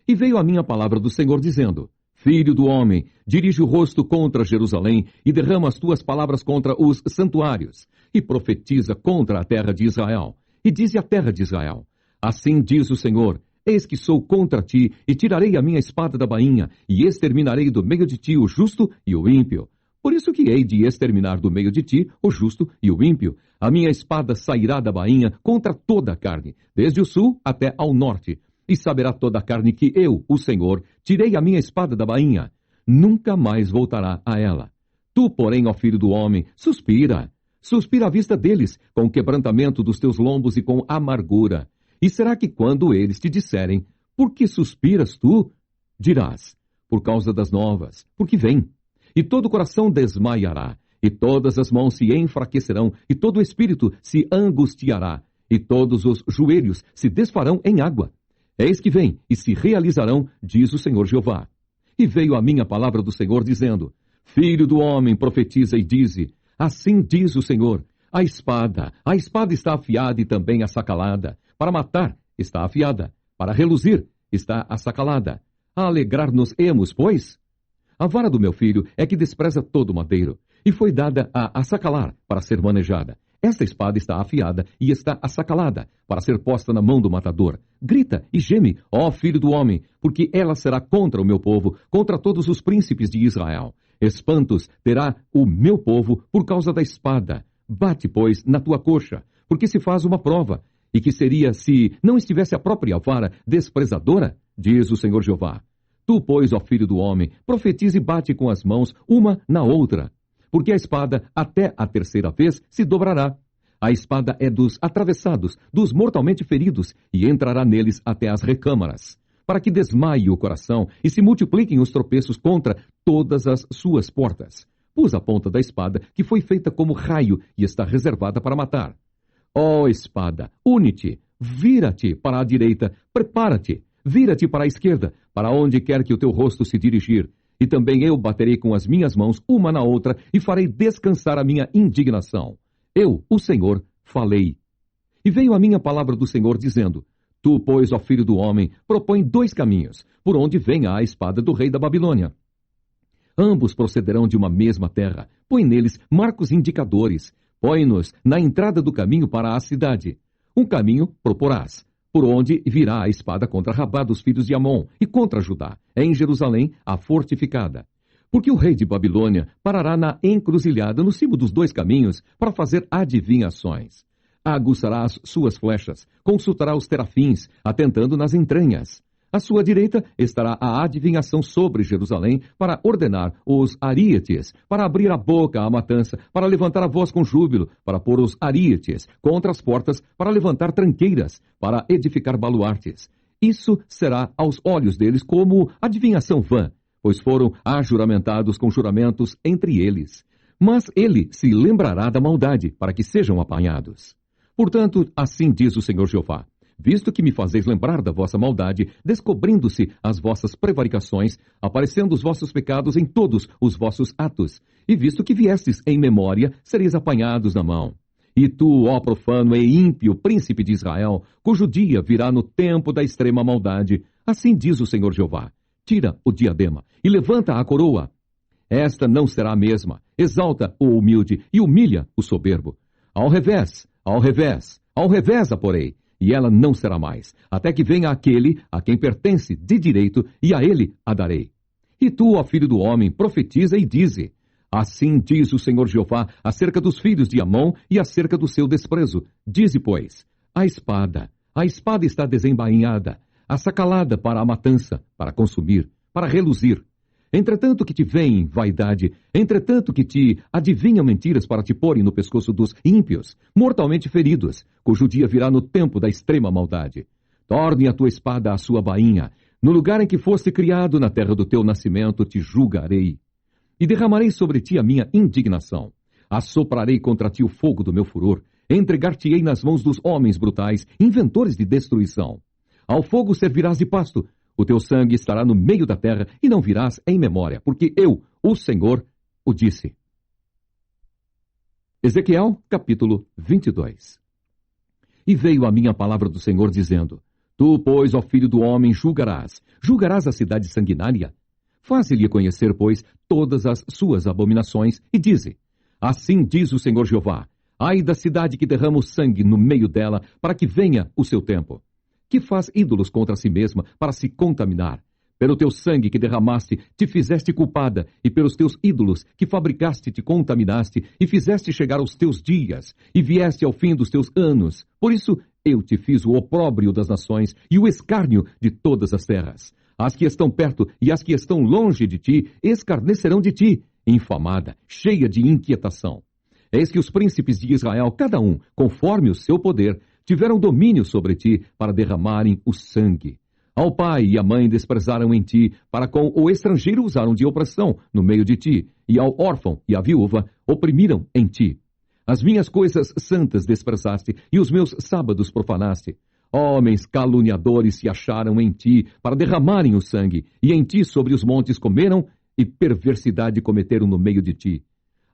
E veio a minha palavra do Senhor dizendo, Filho do homem, dirige o rosto contra Jerusalém e derrama as tuas palavras contra os santuários, e profetiza contra a terra de Israel. E dize à terra de Israel, assim diz o Senhor, eis que sou contra ti, e tirarei a minha espada da bainha, e exterminarei do meio de ti o justo e o ímpio. Por isso que hei de exterminar do meio de ti o justo e o ímpio. A minha espada sairá da bainha contra toda a carne, desde o sul até ao norte. E saberá toda a carne que eu, o Senhor, tirei a minha espada da bainha. Nunca mais voltará a ela. Tu, porém, ó filho do homem, suspira. Suspira à vista deles, com o quebrantamento dos teus lombos e com amargura. E será que quando eles te disserem, por que suspiras tu? Dirás, por causa das novas, porque vem. E todo o coração desmaiará, e todas as mãos se enfraquecerão, e todo o espírito se angustiará, e todos os joelhos se desfarão em água. Eis que vem, e se realizarão, diz o Senhor Jeová. E veio a minha palavra do Senhor, dizendo, Filho do homem, profetiza e dize, assim diz o Senhor, a espada está afiada e também assacalada, para matar está afiada, para reluzir está assacalada. A alegrar-nos-emos, pois? A vara do meu filho é que despreza todo madeiro, e foi dada a assacalar para ser manejada. Esta espada está afiada e está assacalada, para ser posta na mão do matador. Grita e geme, ó filho do homem, porque ela será contra o meu povo, contra todos os príncipes de Israel. Espantos terá o meu povo por causa da espada. Bate, pois, na tua coxa, porque se faz uma prova, E que seria se não estivesse a própria vara desprezadora? Diz o Senhor Jeová. Tu, pois, ó filho do homem, profetiza e bate com as mãos uma na outra, porque a espada até a terceira vez se dobrará. A espada é dos atravessados, dos mortalmente feridos, e entrará neles até as recâmaras, para que desmaie o coração e se multipliquem os tropeços contra todas as suas portas. Pus a ponta da espada, que foi feita como raio e está reservada para matar. Ó espada, une-te, vira-te para a direita, prepara-te, vira-te para a esquerda, para onde quer que o teu rosto se dirigir. E também eu baterei com as minhas mãos uma na outra e farei descansar a minha indignação. Eu, o Senhor, falei. E veio a minha palavra do Senhor dizendo: Tu, pois, ó filho do homem, propõe 2 caminhos, por onde venha a espada do rei da Babilônia. Ambos procederão de uma mesma terra. Põe neles marcos indicadores. Põe-nos na entrada do caminho para a cidade. Um caminho proporás, por onde virá a espada contra Rabá dos filhos de Amon e contra Judá, em Jerusalém, a fortificada. Porque o rei de Babilônia parará na encruzilhada no cimo dos 2 caminhos para fazer adivinhações. Aguçará as suas flechas, consultará os terafins, atentando nas entranhas. À sua direita estará a adivinhação sobre Jerusalém para ordenar os aríetes, para abrir a boca à matança, para levantar a voz com júbilo, para pôr os aríetes contra as portas, para levantar tranqueiras, para edificar baluartes. Isso será aos olhos deles como adivinhação vã, pois foram ajuramentados com juramentos entre eles. Mas ele se lembrará da maldade, para que sejam apanhados. Portanto, assim diz o Senhor Jeová: visto que me fazeis lembrar da vossa maldade, descobrindo-se as vossas prevaricações, aparecendo os vossos pecados em todos os vossos atos, e visto que viestes em memória, sereis apanhados na mão. E tu, ó profano e ímpio príncipe de Israel, cujo dia virá no tempo da extrema maldade, assim diz o Senhor Jeová: tira o diadema e levanta a coroa. Esta não será a mesma. Exalta o humilde e humilha o soberbo. Ao revés, ao revés, ao revés a porei, e ela não será mais, até que venha aquele a quem pertence de direito, e a ele a darei. E tu, ó filho do homem, profetiza e dize: assim diz o Senhor Jeová acerca dos filhos de Amon e acerca do seu desprezo. Dize, pois: a espada está desembainhada, assacalada para a matança, para consumir, para reluzir. Entretanto que te veem vaidade, entretanto que te adivinham mentiras para te porem no pescoço dos ímpios, mortalmente feridos, cujo dia virá no tempo da extrema maldade. Torne a tua espada à sua bainha. No lugar em que foste criado, na terra do teu nascimento, te julgarei. E derramarei sobre ti a minha indignação. Assoprarei contra ti o fogo do meu furor. Entregar-te-ei nas mãos dos homens brutais, inventores de destruição. Ao fogo servirás de pasto. O teu sangue estará no meio da terra e não virás em memória, porque eu, o Senhor, o disse. Ezequiel, capítulo 22. E veio a minha palavra do Senhor, dizendo: tu, pois, ó filho do homem, julgarás a cidade sanguinária. Faze-lhe conhecer, pois, todas as suas abominações, e dize: assim diz o Senhor Jeová: ai da cidade que derrama o sangue no meio dela, para que venha o seu tempo. Que faz ídolos contra si mesma para se contaminar. Pelo teu sangue que derramaste, te fizeste culpada, e pelos teus ídolos que fabricaste, te contaminaste, e fizeste chegar aos teus dias, e vieste ao fim dos teus anos. Por isso, eu te fiz o opróbrio das nações, e o escárnio de todas as terras. As que estão perto e as que estão longe de ti, escarnecerão de ti, infamada, cheia de inquietação. Eis que os príncipes de Israel, cada um, conforme o seu poder, tiveram domínio sobre ti para derramarem o sangue. Ao pai e à mãe desprezaram em ti, para com o estrangeiro usaram de opressão no meio de ti, e ao órfão e à viúva oprimiram em ti. As minhas coisas santas desprezaste, e os meus sábados profanaste. Homens caluniadores se acharam em ti, para derramarem o sangue, e em ti sobre os montes comeram, e perversidade cometeram no meio de ti.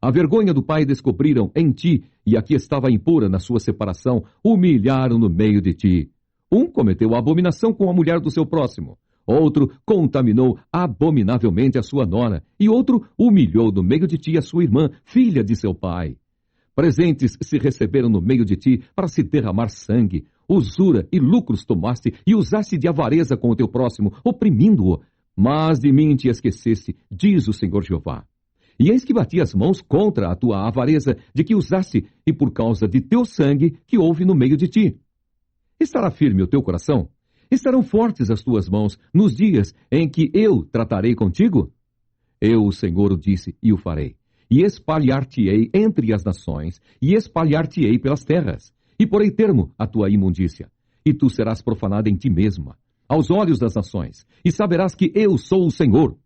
A vergonha do pai descobriram em ti, e a que estava impura na sua separação, humilharam no meio de ti. Um cometeu a abominação com a mulher do seu próximo. Outro contaminou abominavelmente a sua nora, e outro humilhou no meio de ti a sua irmã, filha de seu pai. Presentes se receberam no meio de ti para se derramar sangue. Usura e lucros tomaste, e usaste de avareza com o teu próximo, oprimindo-o. Mas de mim te esqueceste, diz o Senhor Jeová. E eis que bati as mãos contra a tua avareza de que usaste, e por causa de teu sangue que houve no meio de ti. Estará firme o teu coração? Estarão fortes as tuas mãos nos dias em que eu tratarei contigo? Eu, o Senhor, o disse e o farei. E espalhar-te-ei entre as nações, e espalhar-te-ei pelas terras, e porei termo à tua imundícia. E tu serás profanada em ti mesma, aos olhos das nações, e saberás que eu sou o Senhor.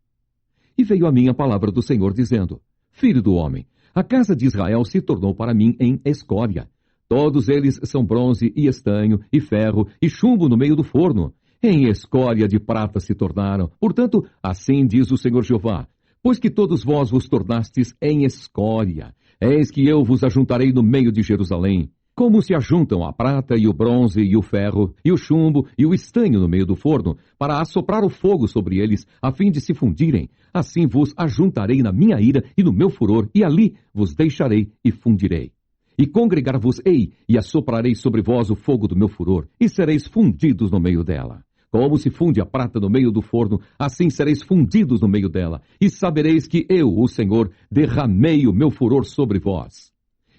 E veio a mim a palavra do Senhor, dizendo: Filho do homem, a casa de Israel se tornou para mim em escória. Todos eles são bronze e estanho, e ferro, e chumbo no meio do forno. Em escória de prata se tornaram. Portanto, assim diz o Senhor Jeová: pois que todos vós vos tornastes em escória, eis que eu vos ajuntarei no meio de Jerusalém, como se ajuntam a prata e o bronze e o ferro, e o chumbo e o estanho no meio do forno, para assoprar o fogo sobre eles, a fim de se fundirem. Assim vos ajuntarei na minha ira e no meu furor, e ali vos deixarei e fundirei. E congregar-vos-ei, e assoprarei sobre vós o fogo do meu furor, e sereis fundidos no meio dela. Como se funde a prata no meio do forno, assim sereis fundidos no meio dela, e sabereis que eu, o Senhor, derramei o meu furor sobre vós.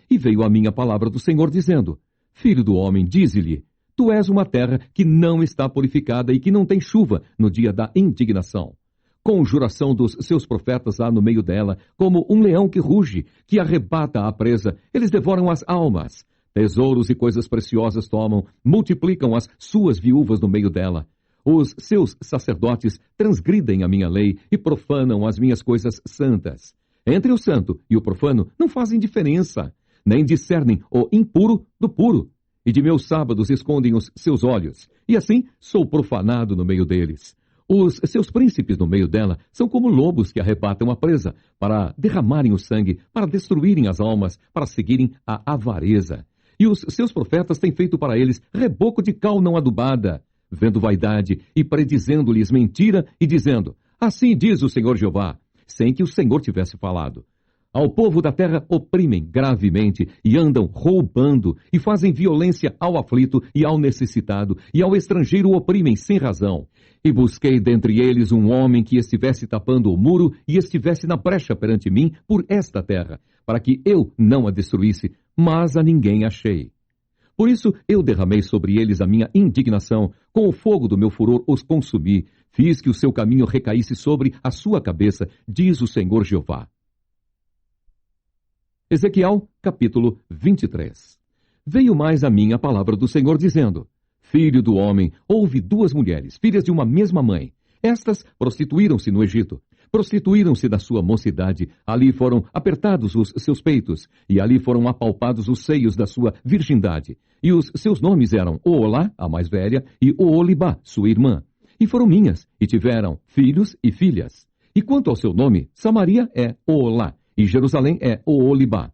E veio a mim a palavra do Senhor, dizendo: Filho do homem, dize-lhe: Tu és uma terra que não está purificada e que não tem chuva no dia da indignação. Conjuração dos seus profetas há no meio dela, como um leão que ruge, que arrebata a presa, eles devoram as almas. Tesouros e coisas preciosas tomam, multiplicam as suas viúvas no meio dela. Os seus sacerdotes transgridem a minha lei e profanam as minhas coisas santas. Entre o santo e o profano não fazem diferença, nem discernem o impuro do puro. E de meus sábados escondem os seus olhos, e assim sou profanado no meio deles. Os seus príncipes no meio dela são como lobos que arrebatam a presa, para derramarem o sangue, para destruírem as almas, para seguirem a avareza. E os seus profetas têm feito para eles reboco de cal não adubada, vendo vaidade e predizendo-lhes mentira e dizendo: Assim diz o Senhor Jeová, sem que o Senhor tivesse falado. Ao povo da terra oprimem gravemente e andam roubando e fazem violência ao aflito e ao necessitado, e ao estrangeiro oprimem sem razão. E busquei dentre eles um homem que estivesse tapando o muro e estivesse na brecha perante mim por esta terra, para que eu não a destruísse, mas a ninguém achei. Por isso eu derramei sobre eles a minha indignação, com o fogo do meu furor os consumi, fiz que o seu caminho recaísse sobre a sua cabeça, diz o Senhor Jeová. Ezequiel, capítulo 23. Veio mais a mim a palavra do Senhor, dizendo: Filho do homem, houve duas mulheres, filhas de uma mesma mãe. Estas prostituíram-se no Egito. Prostituíram-se da sua mocidade. Ali foram apertados os seus peitos, e ali foram apalpados os seios da sua virgindade. E os seus nomes eram Oolá, a mais velha, e Oolibá, sua irmã. E foram minhas, e tiveram filhos e filhas. E quanto ao seu nome, Samaria é Oolá, e Jerusalém é Oolibá.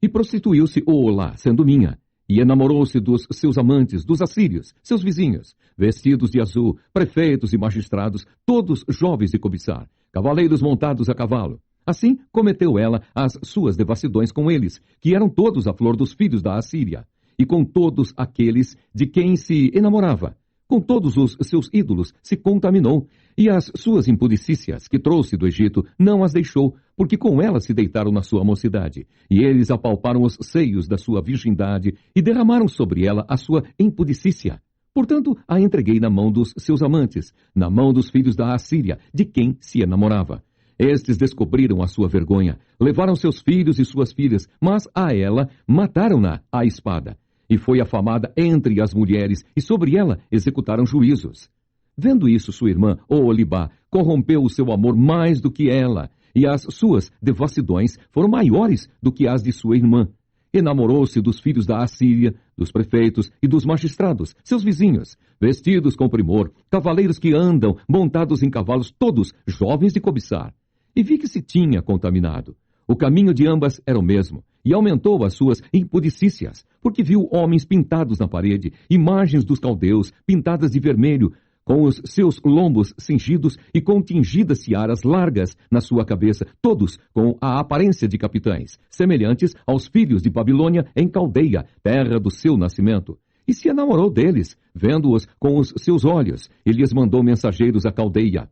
E prostituiu-se Oolá, sendo minha, e enamorou-se dos seus amantes, dos assírios, seus vizinhos, vestidos de azul, prefeitos e magistrados, todos jovens de cobiçar, cavaleiros montados a cavalo. Assim cometeu ela as suas devassidões com eles, que eram todos a flor dos filhos da Assíria, e com todos aqueles de quem se enamorava. Com todos os seus ídolos se contaminou, e as suas impudicícias que trouxe do Egito não as deixou, porque com elas se deitaram na sua mocidade. E eles apalparam os seios da sua virgindade e derramaram sobre ela a sua impudicícia. Portanto, a entreguei na mão dos seus amantes, na mão dos filhos da Assíria, de quem se enamorava. Estes descobriram a sua vergonha, levaram seus filhos e suas filhas, mas a ela mataram-na à espada. E foi afamada entre as mulheres, e sobre ela executaram juízos. Vendo isso, sua irmã, Oolibá, corrompeu o seu amor mais do que ela, e as suas devassidões foram maiores do que as de sua irmã. Enamorou-se dos filhos da Assíria, dos prefeitos e dos magistrados, seus vizinhos, vestidos com primor, cavaleiros que andam, montados em cavalos, todos jovens de cobiçar. E vi que se tinha contaminado. O caminho de ambas era o mesmo, e aumentou as suas impudicícias, porque viu homens pintados na parede, imagens dos caldeus, pintadas de vermelho, com os seus lombos cingidos e com tingidas searas largas na sua cabeça, todos com a aparência de capitães, semelhantes aos filhos de Babilônia em Caldeia, terra do seu nascimento. E se enamorou deles, vendo-os com os seus olhos, e lhes mandou mensageiros a Caldeia.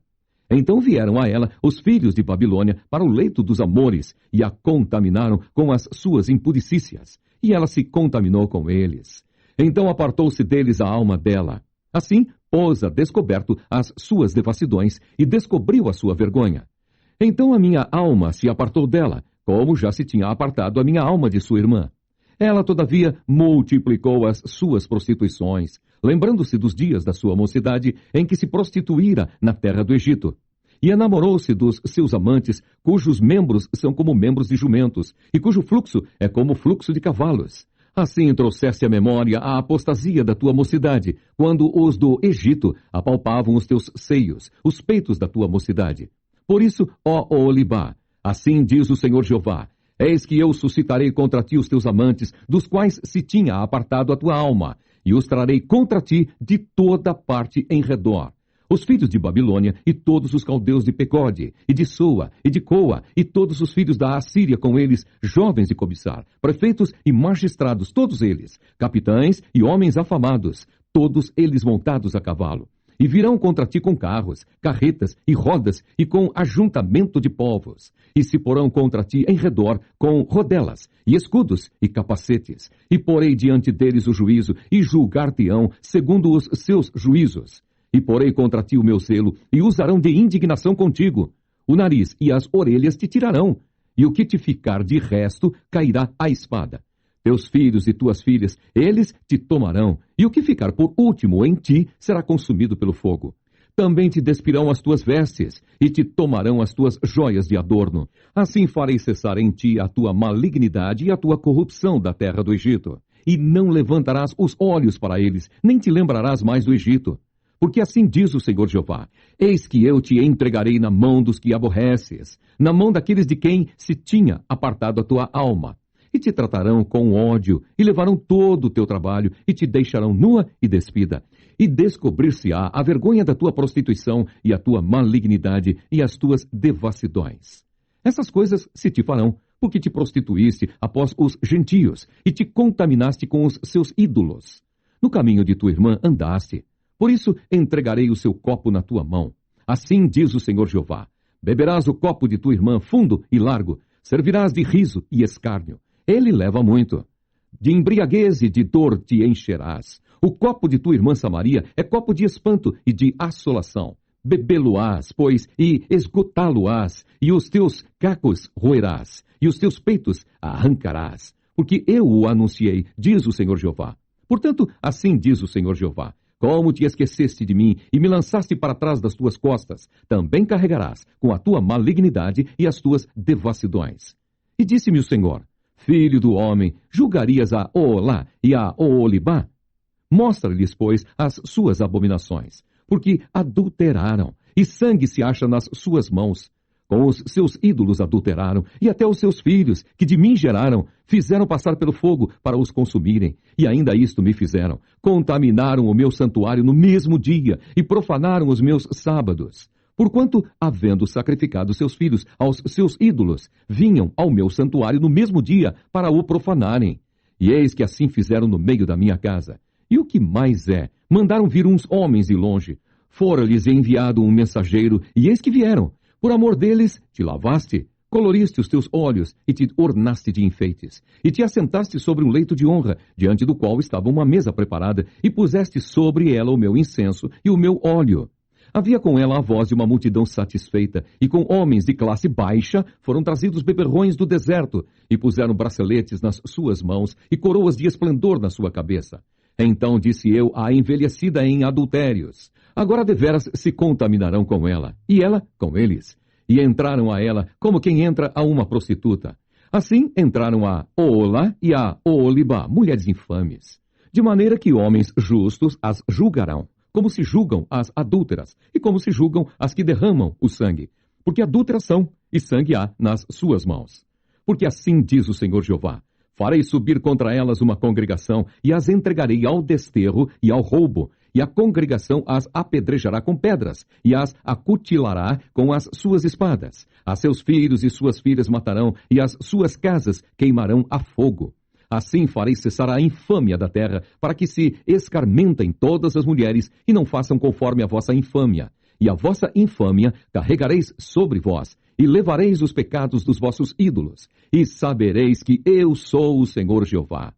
Então vieram a ela os filhos de Babilônia para o leito dos amores, e a contaminaram com as suas impudicícias, e ela se contaminou com eles. Então apartou-se deles a alma dela. Assim, pôs a descoberto as suas devassidões e descobriu a sua vergonha. Então a minha alma se apartou dela, como já se tinha apartado a minha alma de sua irmã. Ela, todavia, multiplicou as suas prostituições, lembrando-se dos dias da sua mocidade em que se prostituíra na terra do Egito. E enamorou-se dos seus amantes, cujos membros são como membros de jumentos, e cujo fluxo é como fluxo de cavalos. Assim trouxeste à memória a apostasia da tua mocidade, quando os do Egito apalpavam os teus seios, os peitos da tua mocidade. Por isso, ó Oholibá, assim diz o Senhor Jeová, eis que eu suscitarei contra ti os teus amantes, dos quais se tinha apartado a tua alma, e os trarei contra ti de toda parte em redor. Os filhos de Babilônia e todos os caldeus de Pegode, e de Soa, e de Coa, e todos os filhos da Assíria com eles, jovens de cobiçar, prefeitos e magistrados, todos eles, capitães e homens afamados, todos eles montados a cavalo. E virão contra ti com carros, carretas e rodas, e com ajuntamento de povos. E se porão contra ti em redor com rodelas, e escudos e capacetes. E porei diante deles o juízo, e julgar-te-ão segundo os seus juízos. E porei contra ti o meu zelo, e usarão de indignação contigo. O nariz e as orelhas te tirarão, e o que te ficar de resto cairá à espada. Teus filhos e tuas filhas, eles te tomarão, e o que ficar por último em ti será consumido pelo fogo. Também te despirão as tuas vestes, e te tomarão as tuas joias de adorno. Assim farei cessar em ti a tua malignidade e a tua corrupção da terra do Egito. E não levantarás os olhos para eles, nem te lembrarás mais do Egito. Porque assim diz o Senhor Jeová, eis que eu te entregarei na mão dos que aborreces, na mão daqueles de quem se tinha apartado a tua alma. E te tratarão com ódio, e levarão todo o teu trabalho, e te deixarão nua e despida. E descobrir-se-á a vergonha da tua prostituição, e a tua malignidade, e as tuas devassidões. Essas coisas se te farão, porque te prostituíste após os gentios, e te contaminaste com os seus ídolos. No caminho de tua irmã andaste. Por isso entregarei o seu copo na tua mão. Assim diz o Senhor Jeová, beberás o copo de tua irmã fundo e largo, servirás de riso e escárnio. Ele leva muito. De embriaguez e de dor te encherás. O copo de tua irmã Samaria é copo de espanto e de assolação. Bebê-lo-ás, pois, e esgotá-lo-ás, e os teus cacos roerás, e os teus peitos arrancarás. Porque eu o anunciei, diz o Senhor Jeová. Portanto, assim diz o Senhor Jeová. Como te esqueceste de mim e me lançaste para trás das tuas costas, também carregarás com a tua malignidade e as tuas devassidões. E disse-me o Senhor, filho do homem, julgarias a Oholá e a Oholibá? Mostra-lhes, pois, as suas abominações, porque adulteraram, e sangue se acha nas suas mãos. Com os seus ídolos adulteraram, e até os seus filhos, que de mim geraram, fizeram passar pelo fogo para os consumirem. E ainda isto me fizeram. Contaminaram o meu santuário no mesmo dia, e profanaram os meus sábados. Porquanto, havendo sacrificado seus filhos aos seus ídolos, vinham ao meu santuário no mesmo dia para o profanarem. E eis que assim fizeram no meio da minha casa. E o que mais é? Mandaram vir uns homens de longe. Fora-lhes enviado um mensageiro, e eis que vieram. Por amor deles, te lavaste, coloriste os teus olhos e te ornaste de enfeites. E te assentaste sobre um leito de honra, diante do qual estava uma mesa preparada, e puseste sobre ela o meu incenso e o meu óleo. Havia com ela a voz de uma multidão satisfeita, e com homens de classe baixa foram trazidos beberrões do deserto, e puseram braceletes nas suas mãos e coroas de esplendor na sua cabeça. Então disse eu à envelhecida em adultérios, agora deveras se contaminarão com ela, e ela com eles. E entraram a ela como quem entra a uma prostituta. Assim entraram a Oholá e a Oholibá, mulheres infames. De maneira que homens justos as julgarão, como se julgam as adúlteras, e como se julgam as que derramam o sangue. Porque adúlteras são, e sangue há nas suas mãos. Porque assim diz o Senhor Jeová, farei subir contra elas uma congregação, e as entregarei ao desterro e ao roubo, e a congregação as apedrejará com pedras, e as acutilará com as suas espadas. A seus filhos e suas filhas matarão, e as suas casas queimarão a fogo. Assim farei cessar a infâmia da terra, para que se escarmentem todas as mulheres, e não façam conforme a vossa infâmia. E a vossa infâmia carregareis sobre vós, e levareis os pecados dos vossos ídolos, e sabereis que eu sou o Senhor Jeová.